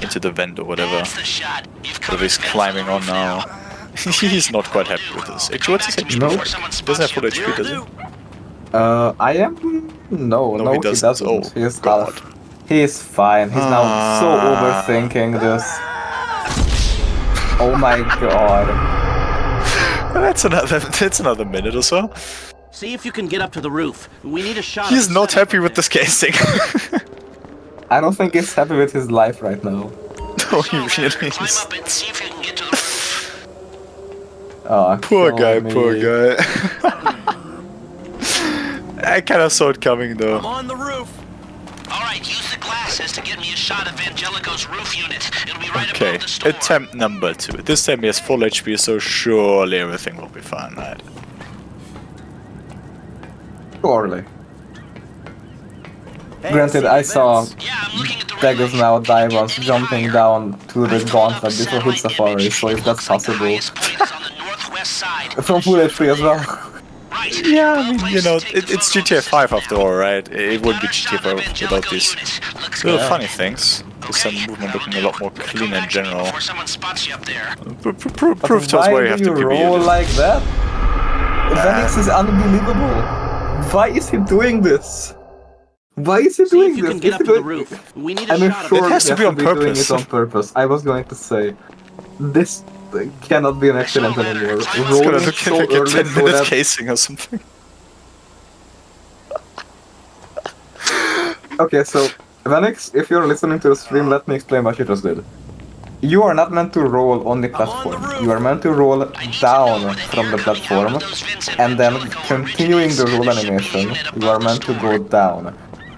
into the vent or whatever. But he's climbing on now. He's not quite happy with this. Actually, what's his HP? No. He doesn't have full HP, does he? I am... No, he doesn't. Oh, He's God. half. He's fine. He's now so overthinking this. Oh my god. That's another minute or so. See if you can get up to the roof. We need a shot. He's not happy with this casing. I don't think he's happy with his life right now. No, he really is. Oh, Poor guy, poor guy. I kind of saw it coming though. I'm on the roof. Alright, use the glasses to get me a shot of Angelico's roof unit. It'll be right Okay, above the store. attempt number 2. This time he has full HP, so surely everything will be fine, right? Surely. Hey, Granted, see I the saw vents. Yeah, I'm looking at the Daggers now die once jumping down to the gauntlet before hit Safari, so if that's possible. From full HP as well. Yeah, I mean, you know, it's GTA 5 after all, right? It wouldn't be GTA 5 without these little funny things. Just some movement looking a lot more clean in general. Proof to us where you have to Why do PB you roll unit. like that? Venix is unbelievable. Why is he doing this? Why is he See doing if you this? can get Is up he to the doing- roof. We need a I'm shot sure of It has to be on doing purpose. it on purpose. I was going to say, this cannot be an accident anymore. It's gonna Rolling look so like a early so 10-minute10-minute that... casing or something. Okay, so, Venix, if you're listening to the stream, let me explain what you just did. You are not meant to roll on the platform. You are meant to roll down from the platform, and then continuing the roll animation, you are meant to go down.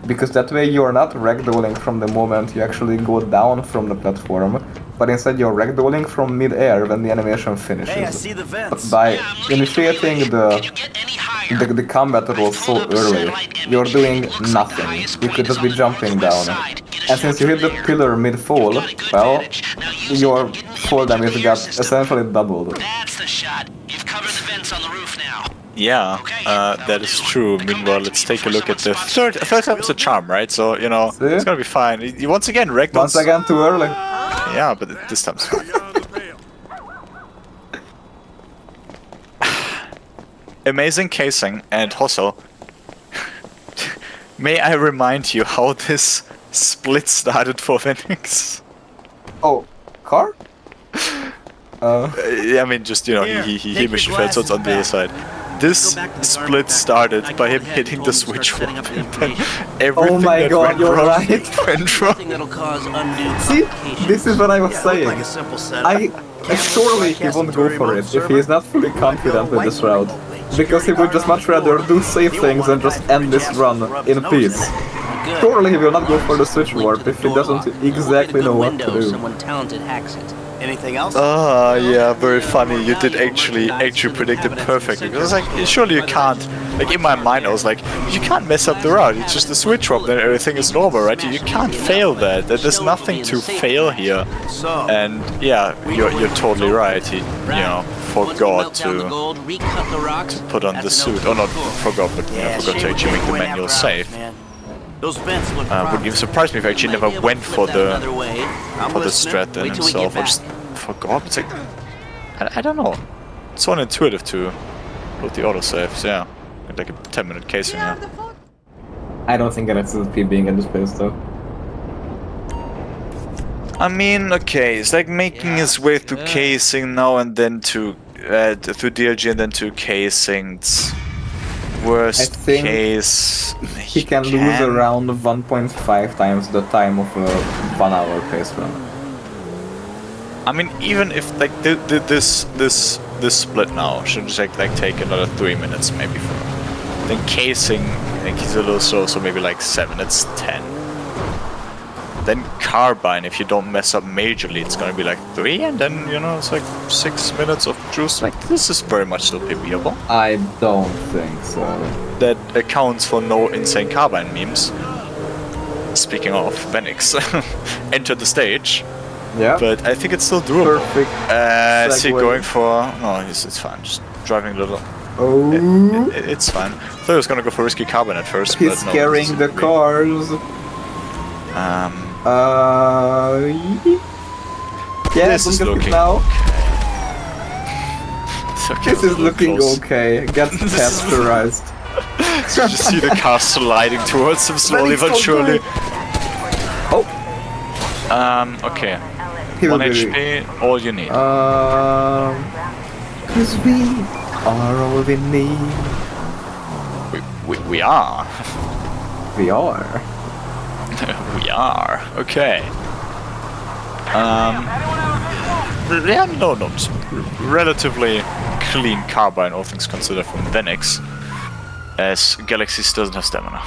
Because that way you are not ragdolling from the moment you actually go down from the platform, but instead you're ragdolling from mid-air when the animation finishes. Hey, I see the vents. By initiating the combat roll so early, you're doing nothing. You could just be jumping down. And since you hit the pillar mid-fall, well, your fall damage got essentially doubled. That's the shot. You've covered the vents on the roof now. Yeah, that is true. Meanwhile, let's take a look at the third time's a charm, right? So, you know, See? it's gonna be fine. He once again ragdolls. Once again, too early. Yeah, but this time's fine. Amazing casing, and also, may I remind you how this split started for Venix? Oh, car? I mean, just, you know, he mission failed, so it's on the other side. This split started by him hitting the switch warp, and then everything Oh my that god, went you're wrong right. went wrong. Something that'll cause undue See, complications. this is what I was Yeah, it looked saying. like a simple setup. Surely he won't go for it if he is not fully confident with this route. Because he would just much rather do safe things and just end this run in peace. Surely he will not go for the switch warp if he doesn't exactly know what to do. Someone talented hacks it. Anything else? Ah, yeah, very funny. You did actually predict it perfectly. Because I was like, surely you can't. Like in my mind, I was like, you can't mess up the route. It's just a switch swap, then everything is normal, right? You can't fail that. There's nothing to fail here. And yeah, you're totally right. He, you know, forgot to put on the suit. Oh, not forgot, but you know, forgot to actually make the manual safe. Those vents look Wouldn't even surprise me if I actually never went for the strat then himself, or just forgot. It's like, I don't know. It's so unintuitive to load the autosaves, yeah. Like a 10-minute casing, yeah. I don't think NXSP being in this place though. I mean, okay, it's like making his way through casing now and then to through DLG and then to casing. It's worst think case. He can lose around 1.5 times the time of a 1 hour pace run. I mean, even if like this split now should just like take another 3 minutes maybe for him. Then casing, I think he's a little slow, so maybe like 7. It's 10. then Carbine, if you don't mess up majorly, it's gonna be like 3, and then, you know, it's like 6 minutes of juice. Like, this is very much still PBable. I don't think so. That accounts for no insane Carbine memes. Speaking of, Venix entered the stage. Yeah. But I think it's still doable. Perfect. Is he going for... No, it's fine. Just driving a little... Oh. It's fine. I thought he was gonna go for risky Carbine at first, He's but no. scaring the cars. Yeah, this is looking now. Okay, This is looking close. okay. Gets capturized. So you just see the car sliding towards him slowly but surely. Oh. Okay. He'll 1 be- HP, all you need. Cause we are all we need. We are. We are. We are. Okay. Yeah, no, it's relatively clean Carbine, all things considered, from Venix, as TheGalaxyz doesn't have stamina.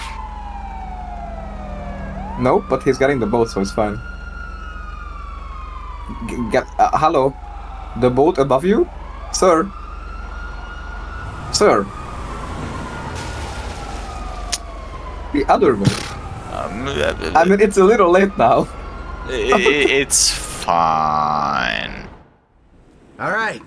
No, but he's getting the boat, so it's fine. Hello? The boat above you? Sir? Sir? The other boat. I mean, it's a little late now. It's fine. Alright.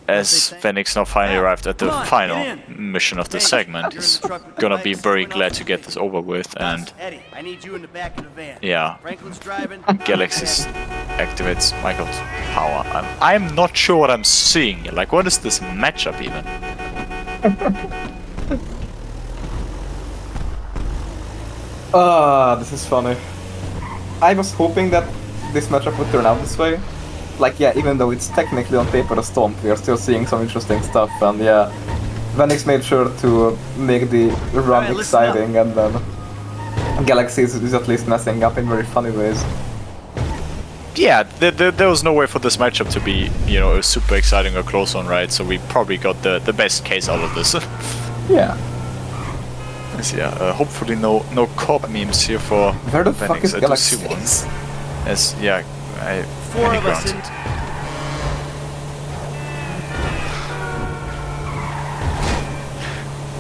As Venix now finally arrived at the final mission of the segment, he's gonna be very glad to get this over with, and Eddie, I need you in the back of the van. yeah, Franklin's driving. TheGalaxyz activates Michael's power. I'm not sure what I'm seeing here. Like, what is this matchup even? This is funny. I was hoping that this matchup would turn out this way. Like, yeah, even though it's technically on paper a stomp, we are still seeing some interesting stuff, and yeah, Venix made sure to make the run Alright, listen exciting, and then TheGalaxyz is at least messing up in very funny ways. Yeah, there was no way for this matchup to be, you know, a super exciting or close one, right? So we probably got the best case out of this. Yeah. So yeah, hopefully no cop memes here for Where the fuck is Venix. I do see one. TheGalaxyz? As, yeah, Four of us ground.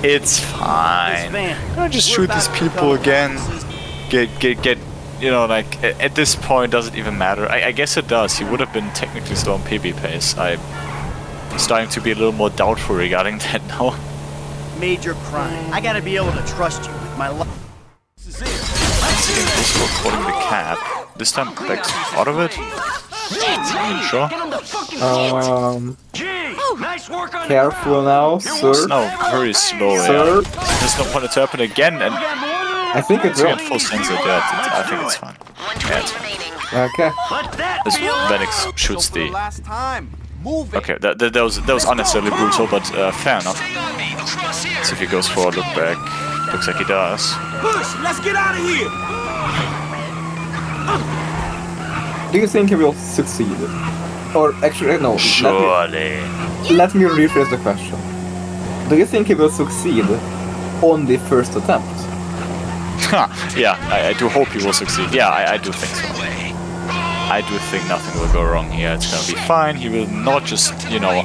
It's fine. Can I just shoot these people again? Get, you know, like, at this point, does it even matter? I guess it does. He would have been technically still on PB pace. I'm starting to be a little more doubtful regarding that now. Major crime. I gotta be able to trust you with my life. Once again, also according to the cap. This time, backs out of it? Sure. Careful now, sir. No, very slow, Sir? yeah. Does not want it to happen again, and I think it it's will. got full sensor, yeah, I think it's fine. Yeah, it's fine. Okay. This Venix shoots the... Last time. Move it. Okay, that was unnecessarily brutal, but fair enough. See if he goes for a look back. Looks like he does. Push. Let's get out of here. Do you think he will succeed? Or actually, no. Surely. Let me rephrase the question. Do you think he will succeed on the first attempt? Yeah, I do hope he will succeed. Yeah, I do think so. I do think nothing will go wrong here. It's gonna be fine. He will not just, you know,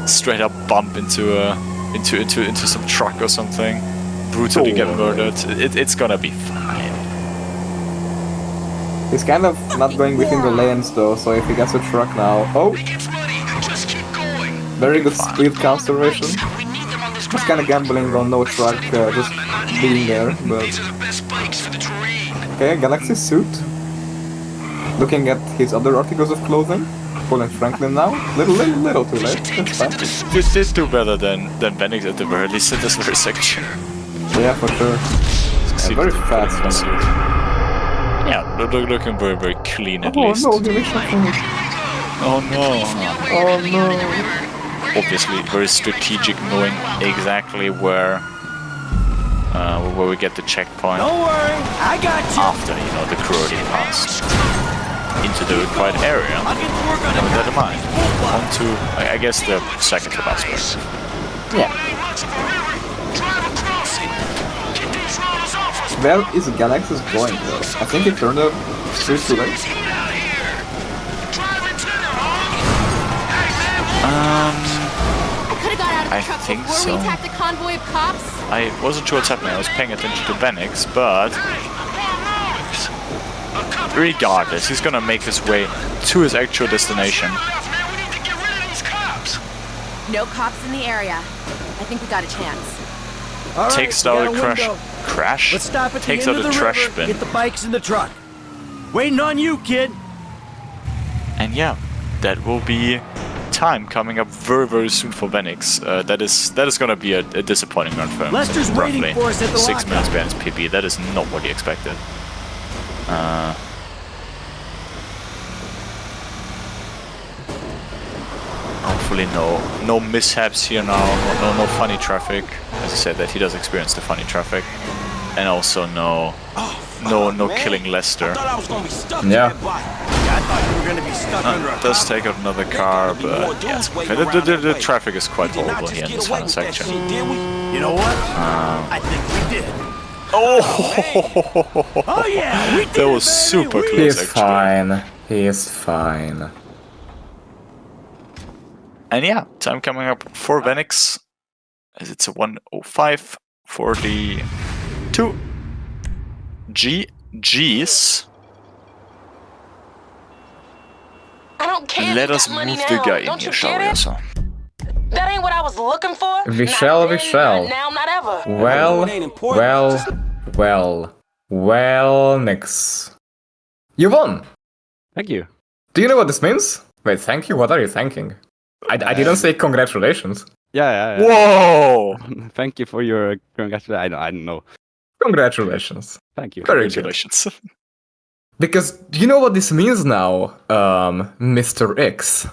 straight up bump into some truck or something, brutally get murdered. It's gonna be fine. He's kind of not going within the lanes though, so if he gets a truck now... Oh! Very good speed conservation. Just kind of gambling on no truck, just being there, but... Okay, Galaxy suit. Looking at his other articles of clothing. Pulling Franklin now. Little too late. That's fine. This did do better than Venix at the very least in this very section. Yeah, for sure. Yeah, very fast. Yeah, looking very, very clean at Oh least. no, the mission finished. Oh no. Oh no. Obviously, very strategic, knowing exactly where we get the checkpoint. Don't worry, I got you. After, you know, the crew already passed into the required area. I'll get to work on And it. with that in mind, on to, I guess, the second to last one. Yeah. Drive across it. Get these rollers off us, Where is TheGalaxyz going though? I think he turned the switch too late. I think so. We attacked a convoy of cops. I wasn't sure what's happening. I was paying attention to Venix, but regardless, he's gonna make his way to his actual destination. No cops in the area. I think we got a chance. All right, Takes we out got a window. crash. Let's stop at Takes the out end a of the trash river. bin. Get the bikes in the truck. Waiting on you, kid. And yeah, that will be time coming up very, very soon for Venix. That is gonna be a disappointing run for him. Lester's waiting Roughly for us at the 6 lockup. minutes behind his PB. That is not what he expected. Hopefully no mishaps here now. No funny traffic. As I said, that he does experience the funny traffic, and also no killing Lester. I thought I was gonna be stuck Yeah. to that bike. I thought you were gonna be stuck under a Does cop. take out another car, but yes, okay, the traffic is quite horrible here in this final section. You know what? I think we did. Oh, Oh yeah, we did. that was it, baby. super We- close. He is actually. fine. He is fine. And yeah, time coming up for Venix, as it's a 1:05:42. GG's. I don't care. Let you us got money move the now. guy in Don't here, you shall get we? it? So. That ain't what I was looking for. We Not shall, we then, shall. Not now, not ever. Well, Nix. You won! Thank you. Do you know what this means? Wait, thank you? What are you thanking? I didn't say congratulations. Yeah. Whoa! Thank you for your congratulations. I don't know. Congratulations. Thank you. Very good. Congratulations. Because do you know what this means now, Mr. X?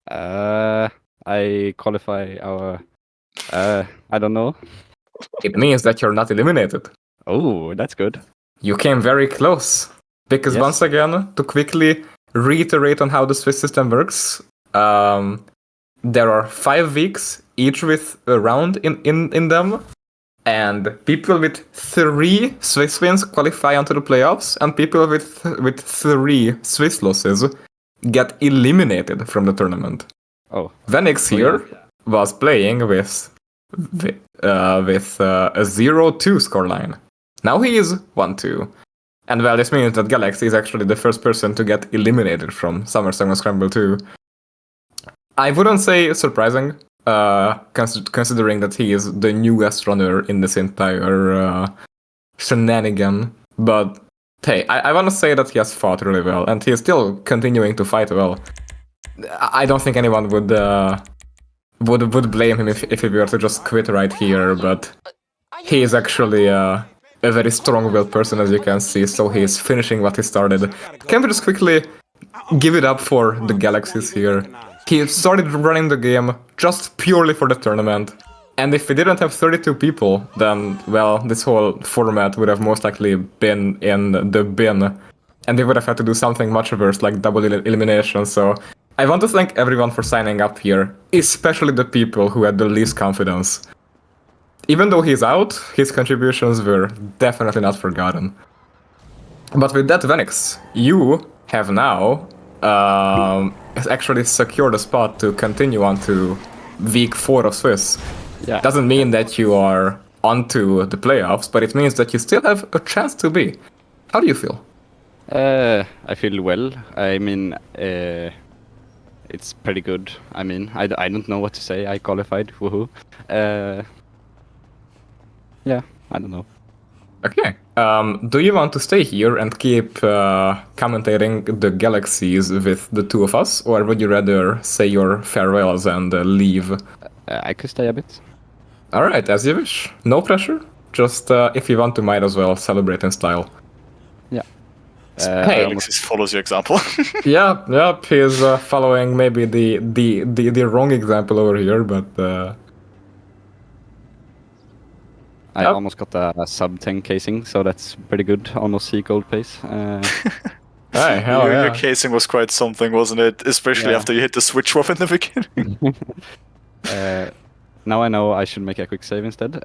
I qualify our. I don't know. It means that you're not eliminated. Oh, that's good. You came very close. Because Yes. once again, to quickly reiterate on how the Swiss system works, there are 5 weeks, each with a round in them, and people with 3 Swiss wins qualify onto the playoffs, and people with 3 Swiss losses get eliminated from the tournament. Oh. Venix here was playing with a 0-2 scoreline. Now he is 1-2. And well, this means that Galaxy is actually the first person to get eliminated from Summer Summer Scramble 2. I wouldn't say surprising, considering that he is the newest runner in this entire shenanigan. But hey, I want to say that he has fought really well, and he is still continuing to fight well. I don't think anyone would blame him if he were to just quit right here, but he is actually a very strong-willed person, as you can see, so he is finishing what he started. Can we just quickly give it up for the TheGalaxyz here? He started running the game just purely for the tournament, and if we didn't have 32 people, then, well, this whole format would have most likely been in the bin, and they would have had to do something much worse, like double elimination, so I want to thank everyone for signing up here, especially the people who had the least confidence. Even though he's out, his contributions were definitely not forgotten. But with that, Venix, you have now actually secured a spot to continue on to week 4 of Swiss. Yeah. Doesn't mean that you are onto the playoffs, but it means that you still have a chance to be. How do you feel? I feel well. I mean, it's pretty good. I mean, I don't know what to say. I qualified. Woohoo. Yeah, I don't know. Okay. Do you want to stay here and keep commentating the TheGalaxyz with the two of us, or would you rather say your farewells and leave? I could stay a bit. Alright, as you wish. No pressure. Just if you want to, might as well celebrate in style. Yeah. Hey, Alexis follows your example. yeah, he is following maybe the wrong example over here, but I almost got a sub 10 casing, so that's pretty good. Almost sea gold pace. hey, hell your, yeah. your casing was quite something, wasn't it? Especially after you hit the switch swap in the beginning. Now I know I should make a quick save instead.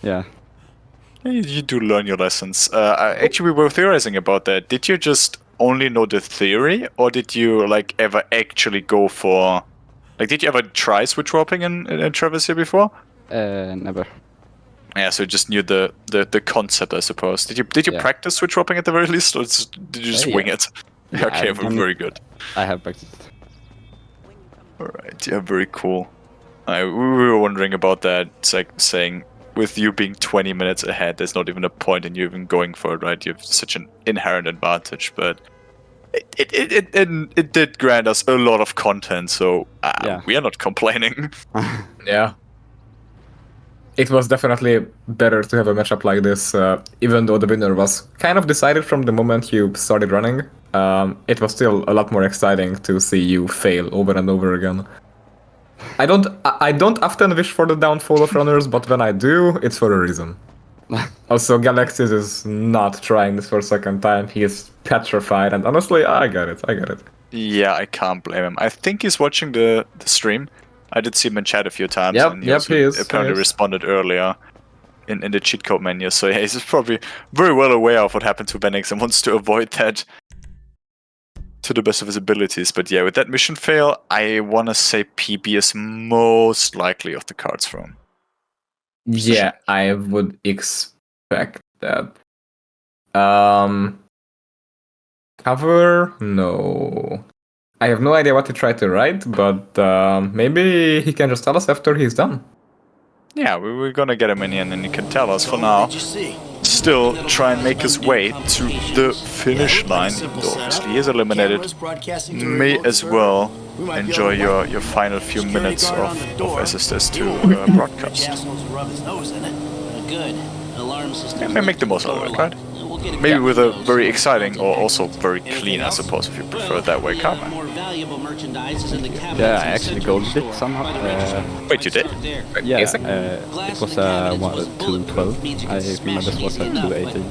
Yeah. You do learn your lessons. Actually, we were theorizing about that. Did you just only know the theory, or did you like ever actually go for? Like, did you ever try switch warping in Trevor's here before? Never. Yeah, so you just knew the concept, I suppose. Did you Yeah. practice switch warping at the very least, or did you just wing it? Yeah, Okay, I've done very good. I have practiced. Alright, yeah, very cool. We were wondering about that. It's like saying, with you being 20 minutes ahead, there's not even a point in you even going for it, right? You have such an inherent advantage, but it did grant us a lot of content, so we are not complaining. Yeah. It was definitely better to have a matchup like this, even though the winner was kind of decided from the moment you started running. It was still a lot more exciting to see you fail over and over again. I don't often wish for the downfall of runners, but when I do, it's for a reason. Also, TheGalaxyz is not trying this for a second time. He is petrified, and honestly, I get it. Yeah, I can't blame him. I think he's watching the stream. I did see him in chat a few times, and he apparently responded earlier in the cheat code menu. So yeah, he's probably very well aware of what happened to Venix and wants to avoid that to the best of his abilities. But yeah, with that mission fail, I want to say PB is most likely off the cards for him. Yeah, I would expect that. Cover? No. I have no idea what to try to write, but maybe he can just tell us after he's done. Yeah, we're gonna get him in here and then he can tell us for now. Still try and make his way to the finish line. Obviously, he is eliminated. May as well enjoy your final few minutes of SSS2 broadcast. And make the most out of it, right? Maybe with a very exciting or also very clean, I suppose, if you prefer it that way, Carmen. Yeah, I actually golded it somehow. Wait, you did? Yeah, it was 212. I remember this was 218.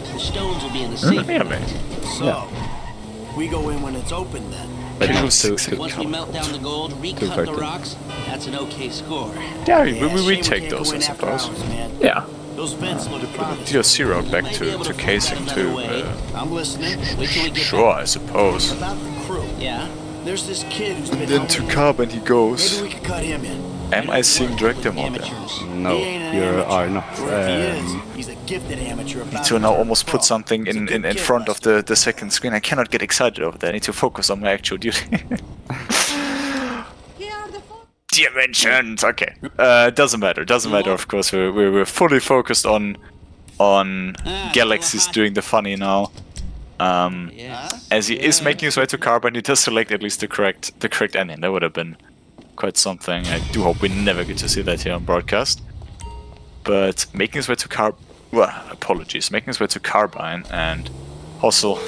Really? So, we go in when it's open then. But it was Once we melt down the gold, recut the rocks, that's an okay score. Yeah, we take those, I suppose. Yeah. Those vents look promising. Your zero back to casing too. I'm listening. Sure, I suppose. About the crew. Yeah. There's this kid who's been And then to helping me. carbon he goes. Maybe we could cut him in. Am I seeing director mode there? No, you are not. Or if he is, he's a gifted amateur. Need to now almost put something in front of the second screen. I cannot get excited over that. I need to focus on my actual duty. Dimensions. Okay. Doesn't matter. Doesn't matter. Of course, we're fully focused on TheGalaxyz doing the funny now. As he is making his way to carbon, he does select at least the correct ending. That would have been quite something. I do hope we never get to see that here on broadcast. But making his way to making his way to carbine and also.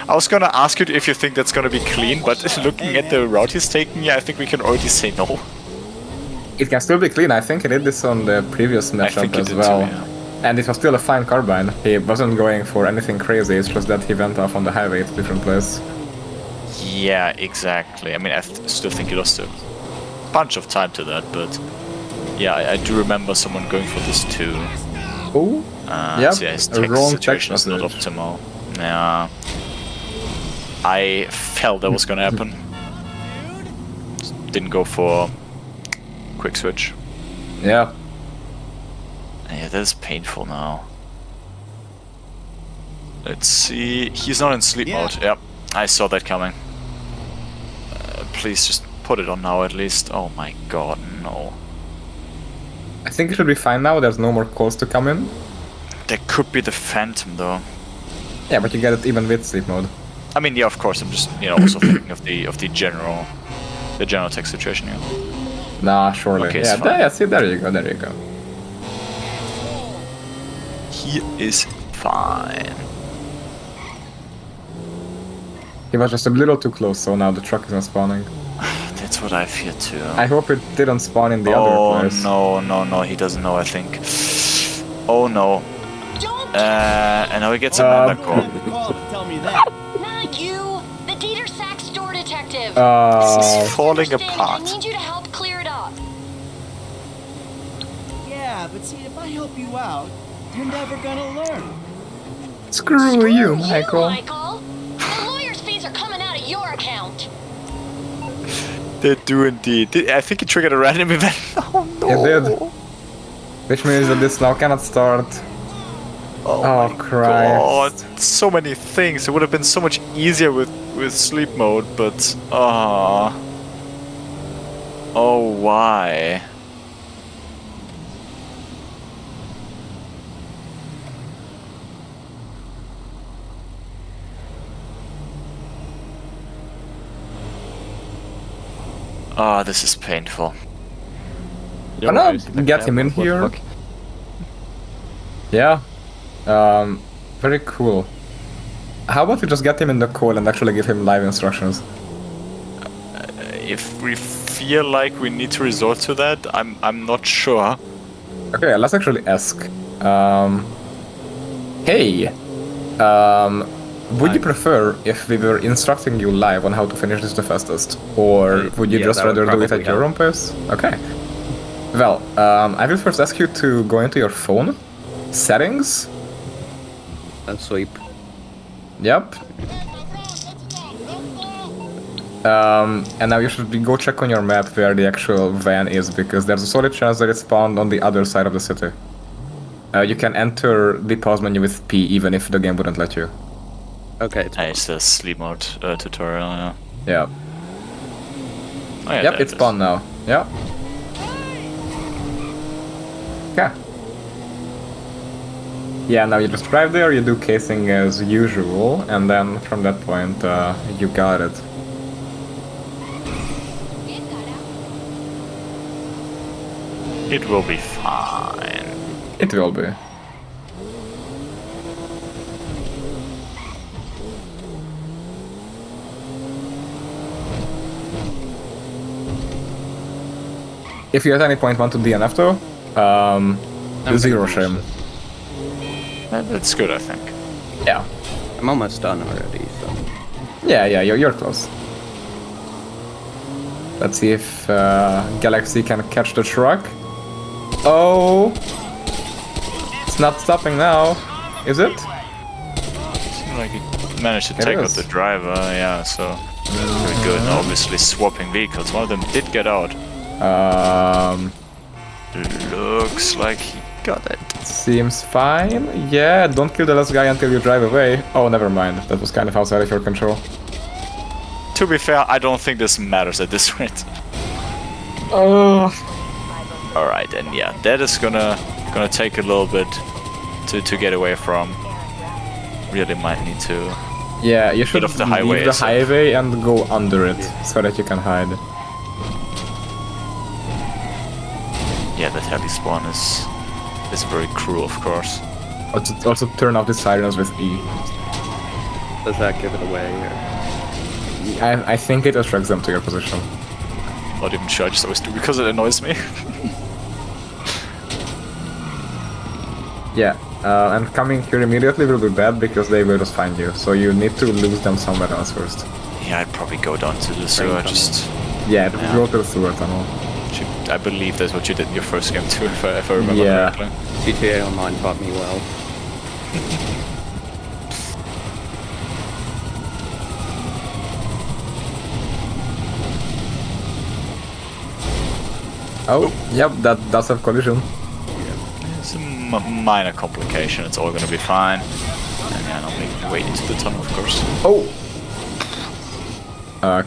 I was gonna ask you if you think that's gonna be clean, but looking at the route he's taking, yeah, I think we can already say no. It can still be clean. I think he did this on the previous matchup as well. Too, yeah. And it was still a fine carbine. He wasn't going for anything crazy, it's just that he went off on the highway to a different place. Yeah, exactly. I mean, I still think he lost a bunch of time to that, but yeah, I do remember someone going for this too. Oh, yeah, his text situation is not optimal. Yeah, I felt that was gonna happen. Didn't go for quick switch. Yeah. Yeah, that is painful now. Let's see. He's not in sleep mode. Yep, I saw that coming. Please just put it on now at least. Oh my god, no. I think it should be fine now. There's no more calls to come in. There could be the Phantom though. Yeah, but you get it even with sleep mode. I mean, yeah, of course. I'm just, also thinking of the general text situation here. Nah, surely. Okay, yeah, see, there you go. He is fine. He was just a little too close, so now the truck is not spawning. That's what I fear too. I hope it didn't spawn in the other place. Oh no, he doesn't know, I think. Oh no. And now he gets another call. Not you! The Dieter Sack store detective! This is falling apart. I need you to help clear it up. Yeah, Yeah, but see, if I help you out, you're never gonna learn. Screw you, Michael. Michael. The lawyer's fees are coming out of your account. They do indeed. I think it triggered a random event. Oh no! It did. Which means that this now cannot start. Oh Christ. God, so many things. It would have been so much easier with sleep mode, but oh, why? Ah, this is painful. Why not get him in here? Yeah. Very cool. How about we just get him in the call and actually give him live instructions? If we feel like we need to resort to that, I'm not sure. Okay, let's actually ask. Hey, would you prefer if we were instructing you live on how to finish this the fastest? Or would you just rather do it at your own pace? Okay. Well, I will first ask you to go into your phone, settings. And sweep. Yep. And now you should go check on your map where the actual van is, because there's a solid chance that it spawned on the other side of the city. You can enter the pause menu with P even if the game wouldn't let you. Okay, it's the sleep mode tutorial, yeah. Yeah. Oh, yeah, yep, it's spawned now. Yeah. Okay. Yeah, now you just drive there, you do casing as usual, and then from that point, you got it. It will be fine. It will be. If you at any point want to DNF though, zero shame. That's good, I think. Yeah. I'm almost done already, so... Yeah, you're close. Let's see if Galaxy can catch the truck. Oh! It's not stopping now, is it? Seems like he managed to take out the driver, yeah, so... Very good, and obviously swapping vehicles. One of them did get out. Looks like he got it. Seems fine. Yeah, don't kill the last guy until you drive away. Oh, never mind. That was kind of outside of your control. To be fair, I don't think this matters at this rate. Oh. Alright, and yeah, that is gonna take a little bit to get away from. Really might need to. Yeah, you should off the highway, leave the highway and go under it so that you can hide. Yeah, that heli spawn is very cruel, of course. Also turn off the sirens with E. Does that give it away? Or? I think it attracts them to your position. Not even sure, I just always do because it annoys me. Yeah, and coming here immediately will be bad because they will just find you, so you need to lose them somewhere else first. Yeah, I'd probably go down to the sewer, just... Yeah, go to the sewer tunnel. I believe that's what you did in your first game too, if I remember correctly. GTA Online taught me well. Oh, yep, that does have collision. It's a minor complication, it's all gonna be fine. And yeah, I'll make my way into the tunnel, of course. Oh!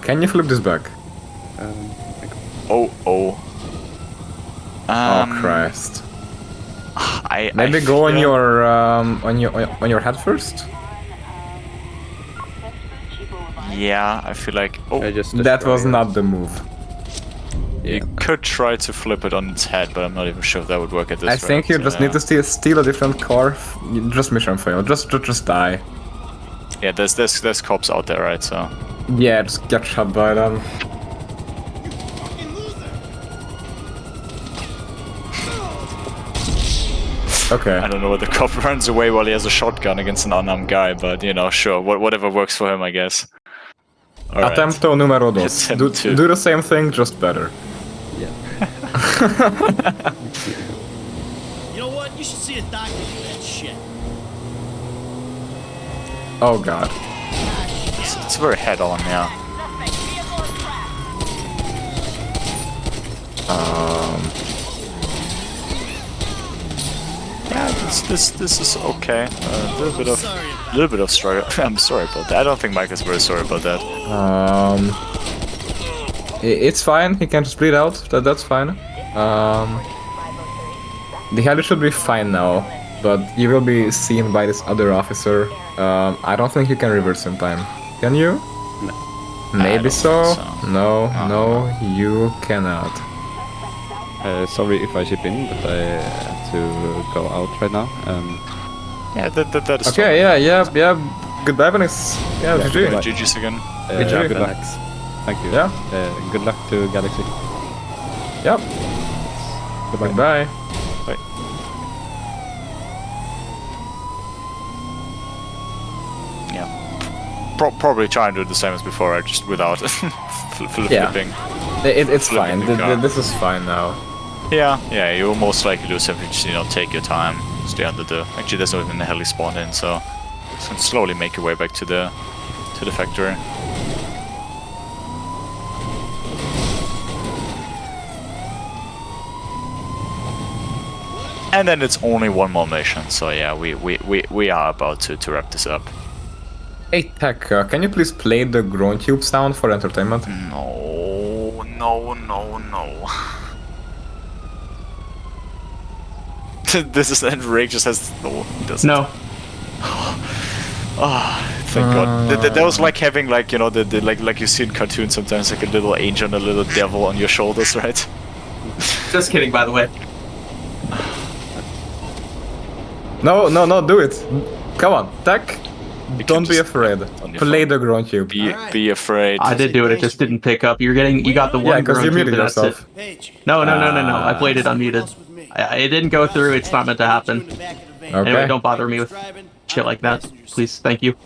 Can you flip this back? Oh. Oh Christ! Maybe I go on your head first. Yeah, I feel like that was not the move. You could try to flip it on its head, but I'm not even sure if that would work at this rate. I think you just need to steal a different car. Just mission fail. Just die. Yeah, there's cops out there, right? So. Yeah, just get shot by them. Okay. I don't know whether the cop runs away while he has a shotgun against an unarmed guy, but you know, sure, whatever works for him, I guess. Attempto número dos. Do the same thing, just better. Yeah. You know what? You should see a doctor for that shit. Oh god. It's very head-on, yeah. Yeah, this is okay. A little bit of struggle. I'm sorry about that. I don't think Mike is very sorry about that. It's fine. He can just bleed out. That's fine. The heli should be fine now, but you will be seen by this other officer. I don't think you can reverse in time. Can you? No. Maybe so. No, no, you cannot. Sorry if I chip in, but I have to go out right now. Yeah, that is okay. Yeah. Goodbye, Venix. Yeah, GG. GG's again. GG. Good luck. Thank you. Yeah. Good luck to Galaxy. Yep. Goodbye. Bye. Yeah. Probably try and do the same as before, just without flipping. It's fine. This is fine now. Yeah, you will most likely lose if you just, take your time, stay under the... Actually, there's not even a heli spawn in, so you can slowly make your way back to the factory. And then it's only one more mission, so yeah, we are about to wrap this up. Hey Tech, can you please play the groan tube sound for entertainment? No. This is Rick just has No. Oh, thank God. That was like having like like you see in cartoons sometimes, like a little angel and a little devil on your shoulders, right? Just kidding, by the way. No, do it. Come on, Tech. Don't be afraid. Play the groan tube. Be afraid. I did do it. It just didn't pick up. You got the one. Yeah, because you groan tube, muted but that's yourself. it. No. I played it unmuted. It didn't go through. It's not meant to happen. Okay. Anyway, don't bother me with shit like that, please. Thank you.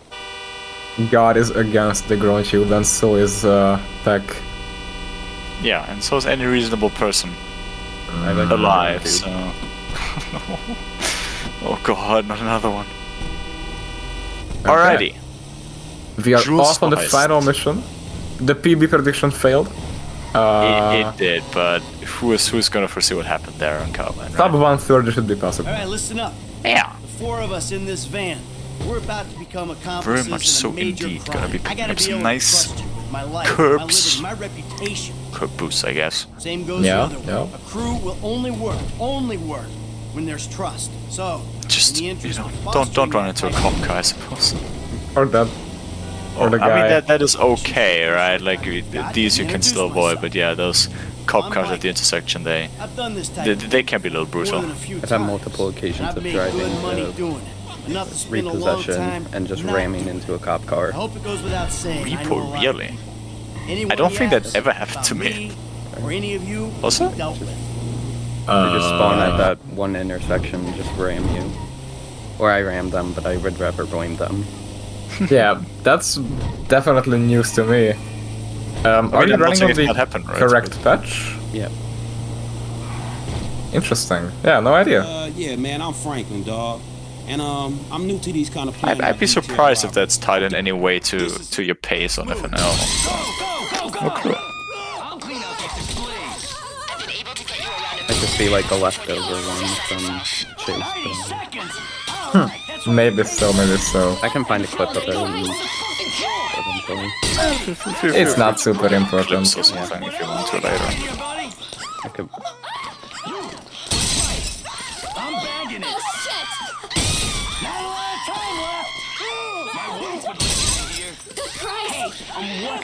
God is against the groan tube, and so is Tech. Yeah, and so is any reasonable person alive. So. Oh God, not another one. Okay. Alrighty. We are Jules off on the Heist. final mission. The PB prediction failed. It did, but who's gonna foresee what happened there on Carbine? Top 1/3 should be possible. All right, listen up. Yeah. The four of us in this van. We're about to become accomplices Very much in so a major indeed. crime. Gonna be I picking gotta up be some able nice to trust you with my life, curbs. my living, my reputation. Curb boosts, I guess. Same goes Yeah, the other way. yeah. A crew will only work when there's trust. So, Just in the interest of don't fostering run that into a type cop of- car, I suppose. Or that. Or the guy. I mean that is okay, right? Like these you can still avoid, but yeah, those cop cars at the intersection, they I've done this type of they can be a little more brutal. than a few I've had times, multiple occasions and I've of made driving good money to doing it. Enough to spend a long repossession time and just not ramming doing it. into a cop car. I hope it goes without saying. I know a Repo, lot really? of Anyone I don't he think that asks ever happened to about me. Or any of you Was it? dealt with. They just spawn at that one intersection and just ram you. Or I ram them, but I would rather blame them. Yeah, that's definitely news to me. Are you I'm not running saying on the it's not happened, right? correct patch? Yeah. Interesting. Yeah, no idea. Yeah, man, I'm Franklin, dog. And I'm new to these kind of plans. I'd be surprised if that's tied in any way to your pace on FNL. Oh, cool. I could be like a leftover one from Chase. Maybe so. I can find a clip of it eventually. It's not super important. Clips or something if you want to later. I could...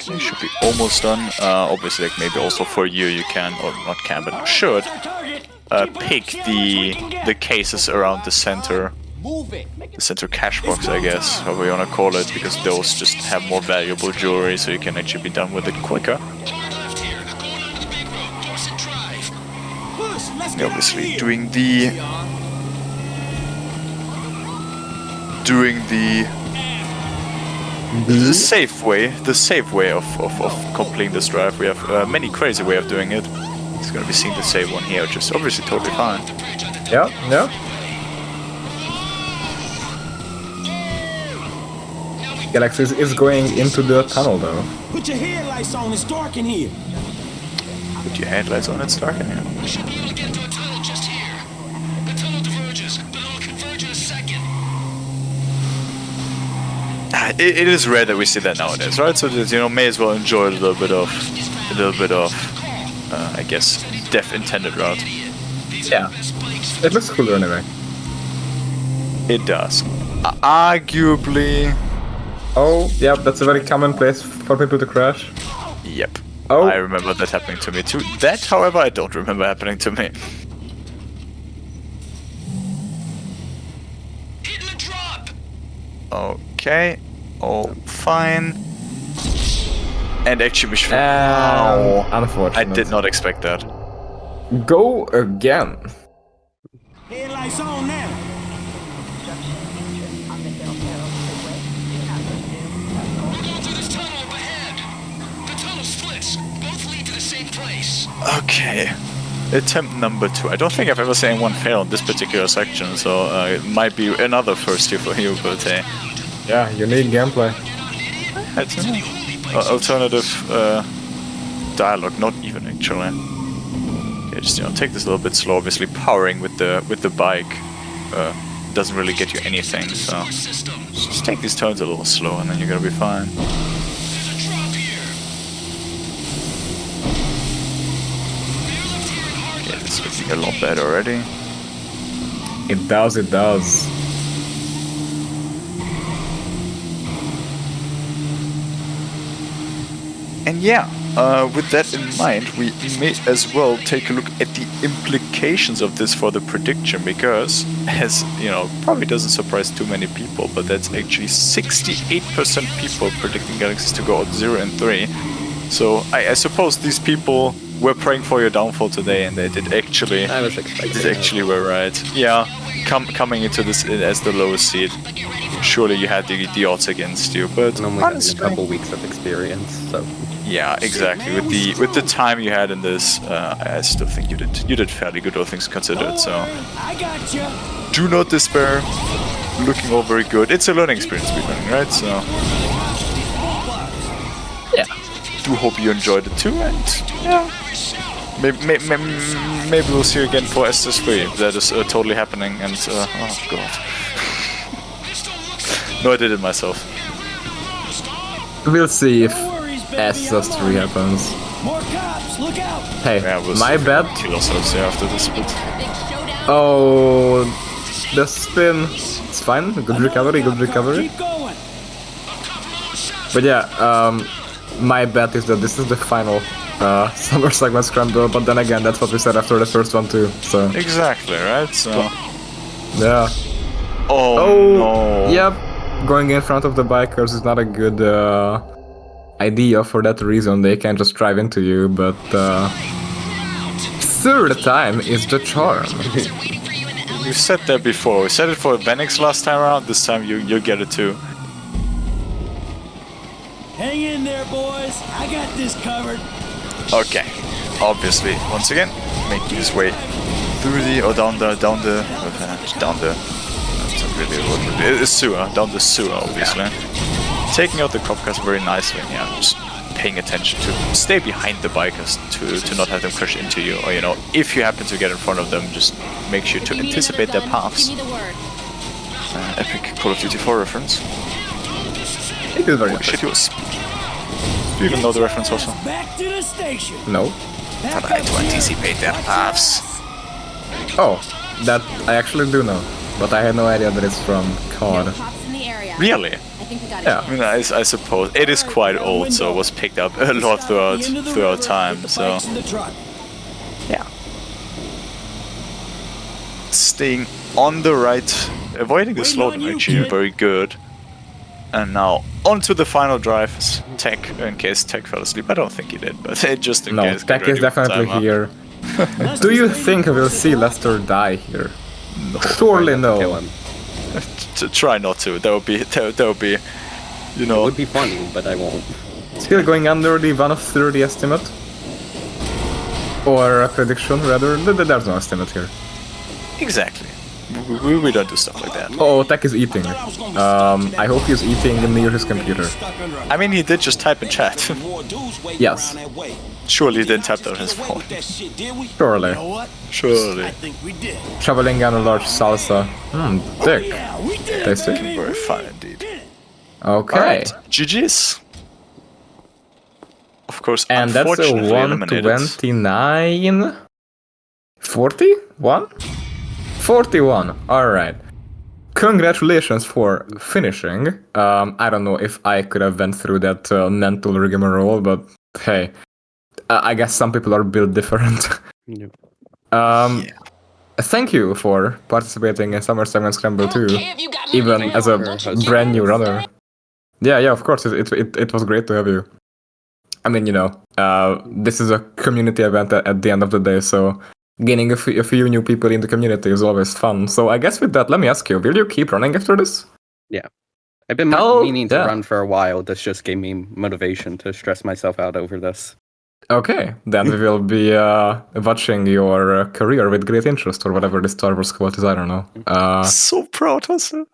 You should be almost done. Obviously, like maybe also for you can, or not can, but should pick the cases around the center cash box, I guess, however you wanna call it, because those just have more valuable jewelry, so you can actually be done with it quicker. And obviously, doing the safe way of completing this drive. We have many crazy way of doing it. It's gonna be seen the safe one here, which is obviously totally fine. Yeah, yeah. TheGalaxyz is going into the tunnel though. Put your headlights on, it's dark in here. Put your headlights on, it's dark in here. We should be able to get to a tunnel just here. The tunnel diverges, but it'll converge in a second. It is rare that we see that nowadays, right? So that, you know, may as well enjoy a little bit of, I guess, death intended route. Yeah. It looks cooler anyway. It does. Arguably. Oh, yeah, that's a very common place for people to crash. Yep. Oh. I remember that happening to me too. That, however, I don't remember happening to me. Hitting the drop. Okay. Oh, fine. And actually, unfortunate. I did not expect that. Go again. Headlights on now. We're going through this tunnel up ahead. The tunnel splits. Both lead to the same place. Okay. Attempt number 2. I don't think I've ever seen anyone fail in this particular section, so it might be another first here for you, but hey. Yeah, you need gameplay. That's alternative dialogue, not even actually. Okay, just, you know, take this a little bit slow. Obviously, powering with the bike doesn't really get you anything, so just take these turns a little slow, and then you're gonna be fine. Okay, this is looking a lot better already. It does, it does. And yeah, with that in mind, we may as well take a look at the implications of this for the prediction, because, as you know, probably doesn't surprise too many people, but that's actually 68% people predicting Galaxies to go out 0 and 3. So I suppose these people were praying for your downfall today, and they did actually. I was expecting. They actually were right. Yeah, coming into this as the lowest seed. Surely you had the odds against you, but honestly, a couple weeks of experience, so. Yeah, exactly. With the time you had in this, I still think you did fairly good, all things considered. So do not despair. Looking all very good. It's a learning experience, speedrunning, right? So yeah, do hope you enjoyed it too, and yeah, maybe we'll see you again for SSS2. That is totally happening, and oh god. No, I did it myself. We'll see if SSS2 happens. More cops, look out! Hey, yeah, we'll my bad. Kill ourselves here after this bit. Oh, the spin. It's fine. Good recovery, good recovery. But yeah, my bet is that this is the final summer segment scramble. But then again, that's what we said after the first one too. So exactly, right? So yeah. Oh no. Yep. Going in front of the bikers is not a good idea for that reason. They can just drive into you, but third time is the charm. We said that before. We said it for Venix last time around. This time you'll get it too. Hang in there, boys. I got this covered. Okay. Obviously, once again, making his way through the or down the sewer, down the sewer, obviously. Yeah. Taking out the cop cars very nicely, yeah, just paying attention to stay behind the bikers to not have them crash into you, or, you know, if you happen to get in front of them, just make sure to anticipate their paths. Epic Call of Duty 4 reference. It is very Holy shit, he was. Do you even know the reference also? Back to the station. No. Try to anticipate their paths. Oh, that I actually do know, but I had no idea that it's from COD. Really? Yeah. I mean, I suppose it is quite old, so it was picked up a lot throughout time. So yeah, staying on the right, avoiding the slowdown actually very good. And now onto the final drive. Tech, in case Tech fell asleep. I don't think he did, but just in case. No, Tech is definitely here. Do you think we'll see Lester die here? No, surely no. Try not to. That would be, you know. It would be funny, but I won't. Still going under the 1 of 30 estimate, or a prediction rather. There's no estimate here. Exactly. We don't do stuff like that. Oh, Tech is eating. I hope he's eating near his computer. I mean, he did just type in chat. Yes. Surely he didn't type that on his phone. Surely. Surely. Traveling on a large salsa. Thick. Tasty. Very fun indeed. Okay. Alright, GG's. Of course, And that's a unfortunately eliminated. 129. 41? 41. Alright. Congratulations for finishing. I don't know if I could have went through that mental rigmarole, but hey, I guess some people are built different. Thank you for participating in Summer Segment Scramble 2, even as a brand new runner. Yeah, of course, it was great to have you. I mean, this is a community event at the end of the day, so gaining a few new people in the community is always fun. So I guess with that, let me ask you, will you keep running after this? Yeah. I've been meaning to run for a while. This just gave me motivation to stress myself out over this. Okay, then we will be watching your career with great interest, or whatever the Star Wars quote is, I don't know. So proud, Hustle.